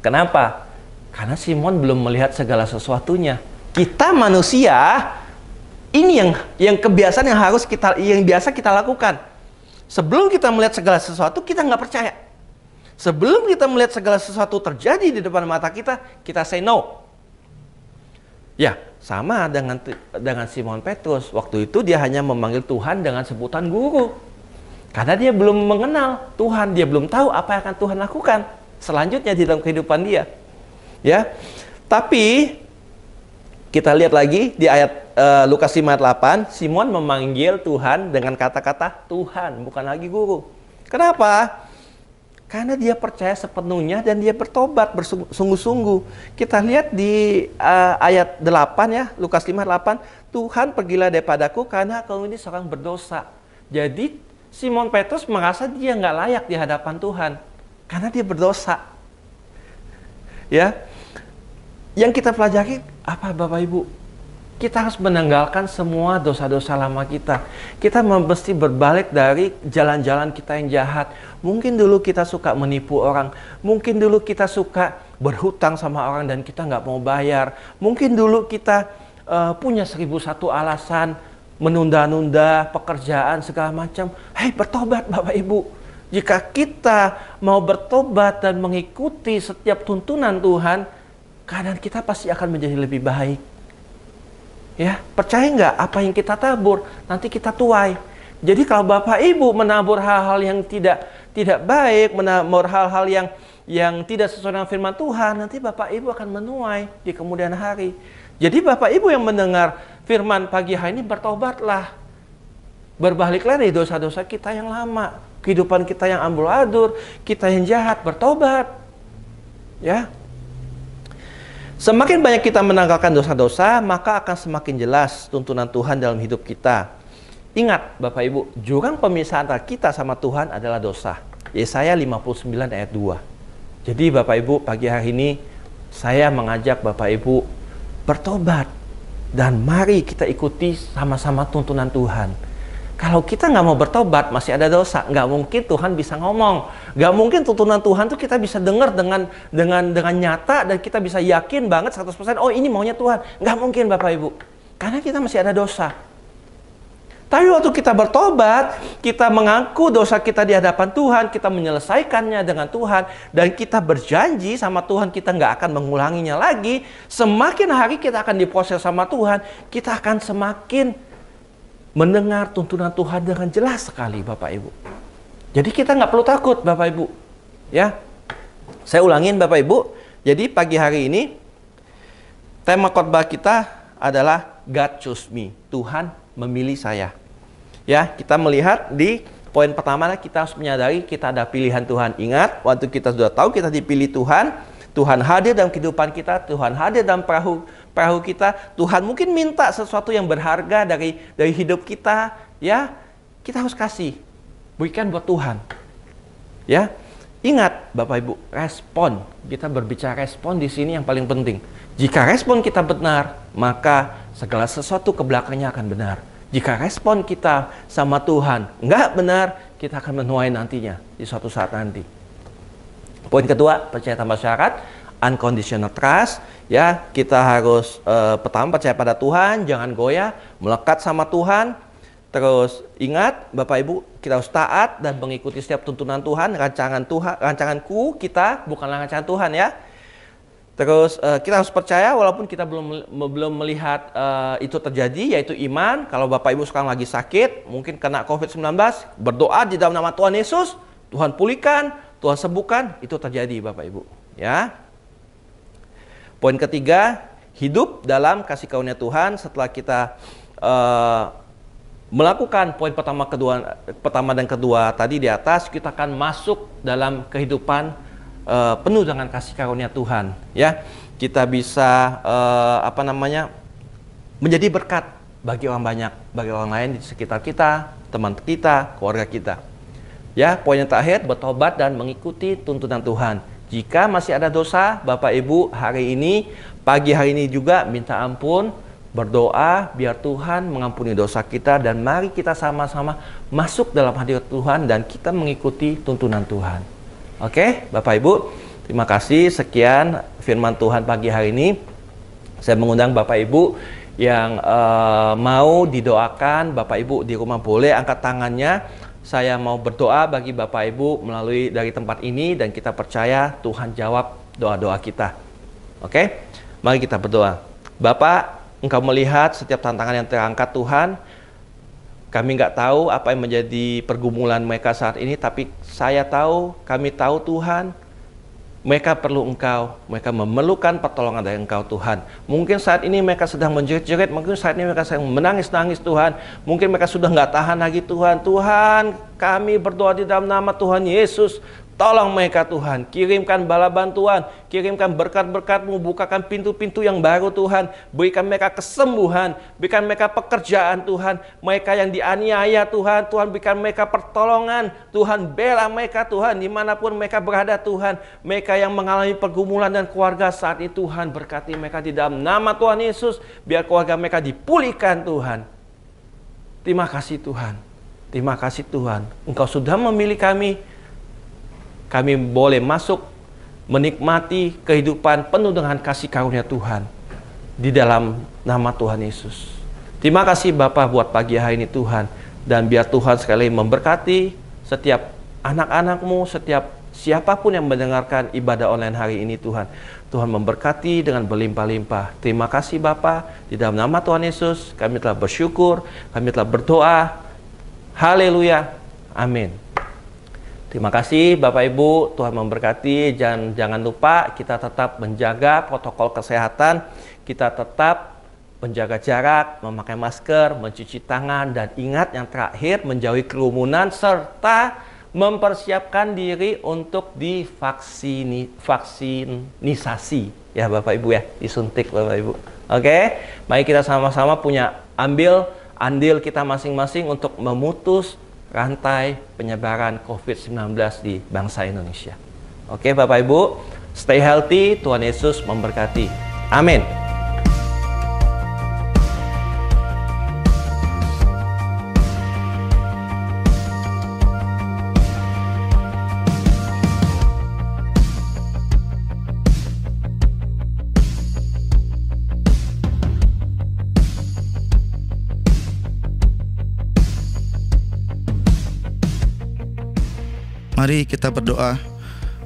Speaker 5: Kenapa? Karena Simon belum melihat segala sesuatunya. Kita manusia, ini yang kebiasaan yang biasa kita lakukan. Sebelum kita melihat segala sesuatu, kita nggak percaya. Sebelum kita melihat segala sesuatu terjadi di depan mata kita say no. Ya, sama dengan Simon Petrus. Waktu itu dia hanya memanggil Tuhan dengan sebutan guru. Karena dia belum mengenal Tuhan, dia belum tahu apa yang akan Tuhan lakukan selanjutnya di dalam kehidupan dia. Ya. Tapi kita lihat lagi di ayat Lukas 5 ayat 8, Simon memanggil Tuhan dengan kata-kata Tuhan, bukan lagi guru. Kenapa? Karena dia percaya sepenuhnya dan dia bertobat bersungguh-sungguh. Kita lihat di ayat 8 ya, Lukas 5:8, "Tuhan, pergilah daripadaku karena kau ini seorang berdosa." Jadi Simon Petrus merasa dia nggak layak di hadapan Tuhan karena dia berdosa. Ya, yang kita pelajari apa, Bapak Ibu? Kita harus menanggalkan semua dosa-dosa lama kita. Kita mesti berbalik dari jalan-jalan kita yang jahat. Mungkin dulu kita suka menipu orang. Mungkin dulu kita suka berhutang sama orang dan kita nggak mau bayar. Mungkin dulu kita punya 1001 alasan menunda-nunda pekerjaan segala macam. Hei, bertobat Bapak Ibu. Jika kita mau bertobat dan mengikuti setiap tuntunan Tuhan, keadaan kita pasti akan menjadi lebih baik. Ya, percaya nggak apa yang kita tabur nanti kita tuai. Jadi kalau Bapak Ibu menabur hal-hal yang tidak baik, menabur hal-hal yang tidak sesuai dengan firman Tuhan, nanti Bapak Ibu akan menuai di kemudian hari. Jadi Bapak Ibu yang mendengar firman pagi hari ini, bertobatlah. Berbaliklah dari dosa-dosa kita yang lama, kehidupan kita yang amburadul, kita yang jahat, bertobat. Ya. Semakin banyak kita menanggalkan dosa-dosa, maka akan semakin jelas tuntunan Tuhan dalam hidup kita. Ingat Bapak Ibu, jurang pemisah antara kita sama Tuhan adalah dosa. Yesaya 59 ayat 2. Jadi Bapak Ibu, pagi hari ini saya mengajak Bapak Ibu bertobat. Dan mari kita ikuti sama-sama tuntunan Tuhan. Kalau kita nggak mau bertobat, masih ada dosa, nggak mungkin Tuhan bisa ngomong. Nggak mungkin tuntunan Tuhan tuh kita bisa dengar dengan nyata dan kita bisa yakin banget 100%, oh ini maunya Tuhan. Nggak mungkin Bapak Ibu. Karena kita masih ada dosa. Tapi waktu kita bertobat, kita mengaku dosa kita di hadapan Tuhan, kita menyelesaikannya dengan Tuhan, dan kita berjanji sama Tuhan kita nggak akan mengulanginya lagi. Semakin hari kita akan diproses sama Tuhan, kita akan semakin mendengar tuntunan Tuhan dengan jelas sekali Bapak Ibu. Jadi kita nggak perlu takut Bapak Ibu. Ya, saya ulangin Bapak Ibu. Jadi pagi hari ini tema khotbah kita adalah God chose me. Tuhan memilih saya. Ya, kita melihat di poin pertama, kita harus menyadari kita ada pilihan Tuhan. Ingat, waktu kita sudah tahu kita dipilih Tuhan, Tuhan hadir dalam kehidupan kita, Tuhan hadir dalam perahu kita, Tuhan mungkin minta sesuatu yang berharga dari hidup kita, ya, kita harus kasih, berikan buat Tuhan. Ya, ingat Bapak Ibu, respon. Kita berbicara respon di sini yang paling penting. Jika respon kita benar, maka segala sesuatu ke belakangnya akan benar. Jika respon kita sama Tuhan nggak benar, kita akan menuai nantinya di suatu saat nanti. Poin kedua, percaya tanpa syarat, unconditional trust. Ya, kita harus pertama percaya pada Tuhan, jangan goyah, melekat sama Tuhan. Terus ingat, Bapak Ibu, kita harus taat dan mengikuti setiap tuntunan Tuhan. Rancanganku kita bukanlah rancangan Tuhan ya. Terus kita harus percaya walaupun kita belum melihat itu terjadi, yaitu iman. Kalau Bapak Ibu sekarang lagi sakit, mungkin kena COVID-19, berdoa di dalam nama Tuhan Yesus, Tuhan pulihkan, Tuhan sembuhkan, itu terjadi Bapak Ibu. Ya. Poin ketiga, hidup dalam kasih karunia Tuhan. Setelah kita melakukan poin pertama dan kedua tadi di atas, kita akan masuk dalam kehidupan penuh dengan kasih karunia Tuhan. Ya, kita bisa menjadi berkat bagi orang banyak, bagi orang lain di sekitar kita, teman kita, keluarga kita. Ya, poin yang terakhir, bertobat dan mengikuti tuntunan Tuhan. Jika masih ada dosa, Bapak Ibu, hari ini, pagi hari ini juga minta ampun, berdoa biar Tuhan mengampuni dosa kita, dan mari kita sama-sama masuk dalam hadirat Tuhan dan kita mengikuti tuntunan Tuhan. Oke, Bapak Ibu, terima kasih. Sekian firman Tuhan pagi hari ini. Saya mengundang Bapak Ibu yang mau didoakan. Bapak Ibu di rumah boleh angkat tangannya. Saya mau berdoa bagi Bapak Ibu melalui dari tempat ini, dan kita percaya Tuhan jawab doa-doa kita. Oke, mari kita berdoa. Bapak, Engkau melihat setiap tantangan yang terangkat Tuhan. Kami nggak tahu apa yang menjadi pergumulan mereka saat ini, tapi kami tahu Tuhan, mereka perlu Engkau, mereka memerlukan pertolongan dari Engkau Tuhan. Mungkin saat ini mereka sedang menjerit-jerit, mungkin saat ini mereka sedang menangis-nangis Tuhan. Mungkin mereka sudah nggak tahan lagi Tuhan. Tuhan, kami berdoa di dalam nama Tuhan Yesus. Tolong mereka Tuhan, kirimkan bala bantuan, kirimkan berkat-berkat-Mu, bukakan pintu-pintu yang baru Tuhan, berikan mereka kesembuhan, berikan mereka pekerjaan Tuhan, mereka yang dianiaya Tuhan, Tuhan berikan mereka pertolongan, Tuhan bela mereka Tuhan, dimanapun mereka berada Tuhan, mereka yang mengalami pergumulan dan keluarga saat ini Tuhan, berkati mereka di dalam nama Tuhan Yesus, biar keluarga mereka dipulihkan Tuhan. Terima kasih Tuhan, terima kasih Tuhan, Engkau sudah memilih kami boleh masuk menikmati kehidupan penuh dengan kasih karunia Tuhan di dalam nama Tuhan Yesus. Terima kasih Bapak buat pagi hari ini Tuhan, dan biar Tuhan sekali memberkati setiap anak-anak-Mu, setiap siapapun yang mendengarkan ibadah online hari ini Tuhan. Tuhan memberkati dengan berlimpah-limpah. Terima kasih Bapak, di dalam nama Tuhan Yesus kami telah bersyukur, kami telah berdoa. Haleluya, amin. Terima kasih Bapak Ibu, Tuhan memberkati. Jangan lupa kita tetap menjaga protokol kesehatan, kita tetap menjaga jarak, memakai masker, mencuci tangan, dan ingat yang terakhir, menjauhi kerumunan serta mempersiapkan diri untuk divaksinisasi ya Bapak Ibu ya, disuntik Bapak Ibu. Oke, mari kita sama-sama ambil andil kita masing-masing untuk memutus rantai penyebaran COVID-19 di bangsa Indonesia. Oke Bapak Ibu, stay healthy, Tuhan Yesus memberkati. Amin.
Speaker 2: Mari kita berdoa.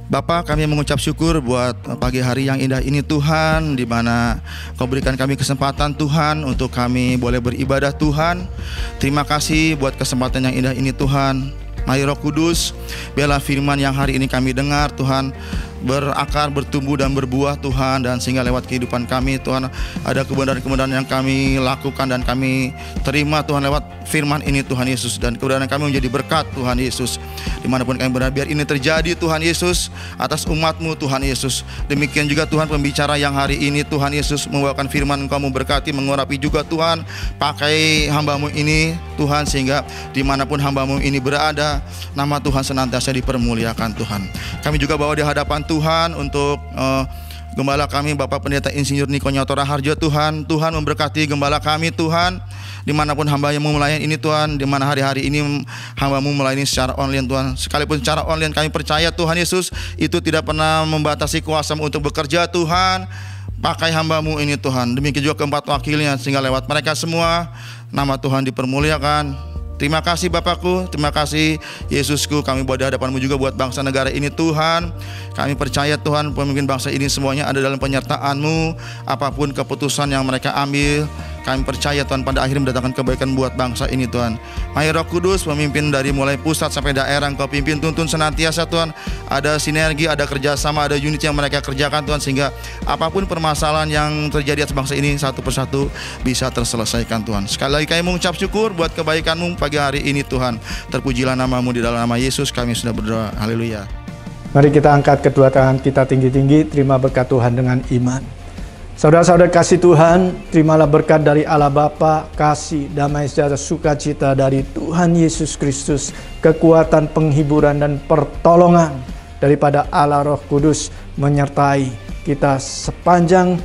Speaker 2: Bapa, kami mengucap syukur buat pagi hari yang indah ini Tuhan, di mana Kau berikan kami kesempatan Tuhan untuk kami boleh beribadah Tuhan. Terima kasih buat kesempatan yang indah ini Tuhan. Mari Roh Kudus, biarlah firman yang hari ini kami dengar Tuhan berakar, bertumbuh dan berbuah Tuhan, dan sehingga lewat kehidupan kami Tuhan ada kebenaran-kebenaran yang kami lakukan dan kami terima Tuhan lewat firman ini Tuhan Yesus, dan kebenaran kami menjadi berkat Tuhan Yesus dimanapun kami berada. Biar ini terjadi Tuhan Yesus atas umat-Mu Tuhan Yesus. Demikian juga Tuhan pembicara yang hari ini Tuhan Yesus membawakan firman Engkau memberkati, mengurapi juga Tuhan, pakai hamba-Mu ini Tuhan, sehingga dimanapun hamba-Mu ini berada, nama Tuhan senantiasa dipermuliakan Tuhan. Kami juga bawa di hadapan Tuhan untuk Gembala kami Bapak Pendeta Insinyur Niko Nyoto Raharjo Tuhan. Tuhan memberkati gembala kami Tuhan. dimanapun hamba-Mu melayani ini Tuhan, dimana hari-hari ini hamba-Mu melayani secara online Tuhan. Sekalipun secara online kami percaya Tuhan Yesus, itu tidak pernah membatasi kuasa-Mu untuk bekerja Tuhan. Pakai hamba-Mu ini Tuhan, demikian juga keempat wakilnya, sehingga lewat mereka semua nama Tuhan dipermuliakan. Terima kasih Bapakku, terima kasih Yesusku, kami bawa di hadapan-Mu juga buat bangsa negara ini Tuhan. Kami percaya Tuhan, pemimpin bangsa ini semuanya ada dalam penyertaan-Mu. Apapun keputusan yang mereka ambil, kami percaya Tuhan pada akhirnya mendatangkan kebaikan buat bangsa ini Tuhan. Mari Roh Kudus memimpin dari mulai pusat sampai daerah, Engkau pimpin, tuntun senantiasa Tuhan. Ada sinergi, ada kerjasama, ada unit yang mereka kerjakan Tuhan, sehingga apapun permasalahan yang terjadi atas bangsa ini satu persatu bisa terselesaikan Tuhan. Sekali lagi kami mengucap syukur buat kebaikan-Mu pagi hari ini Tuhan. Terpujilah nama-Mu, di dalam nama Yesus kami sudah berdoa. Haleluya.
Speaker 6: Mari kita angkat kedua tangan kita tinggi-tinggi, terima berkat Tuhan dengan iman. Saudara-saudara kasih Tuhan, terimalah berkat dari Allah Bapa, kasih, damai sejahtera, sukacita dari Tuhan Yesus Kristus, kekuatan, penghiburan, dan pertolongan daripada Allah Roh Kudus menyertai kita sepanjang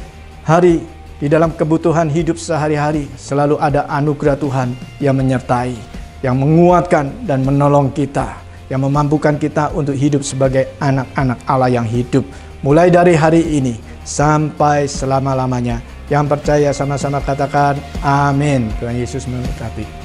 Speaker 6: hari. Di dalam kebutuhan hidup sehari-hari selalu ada anugerah Tuhan yang menyertai, yang menguatkan dan menolong kita, yang memampukan kita untuk hidup sebagai anak-anak Allah yang hidup. Mulai dari hari ini sampai selama-lamanya. Yang percaya sama-sama katakan amin. Tuhan Yesus memberkati.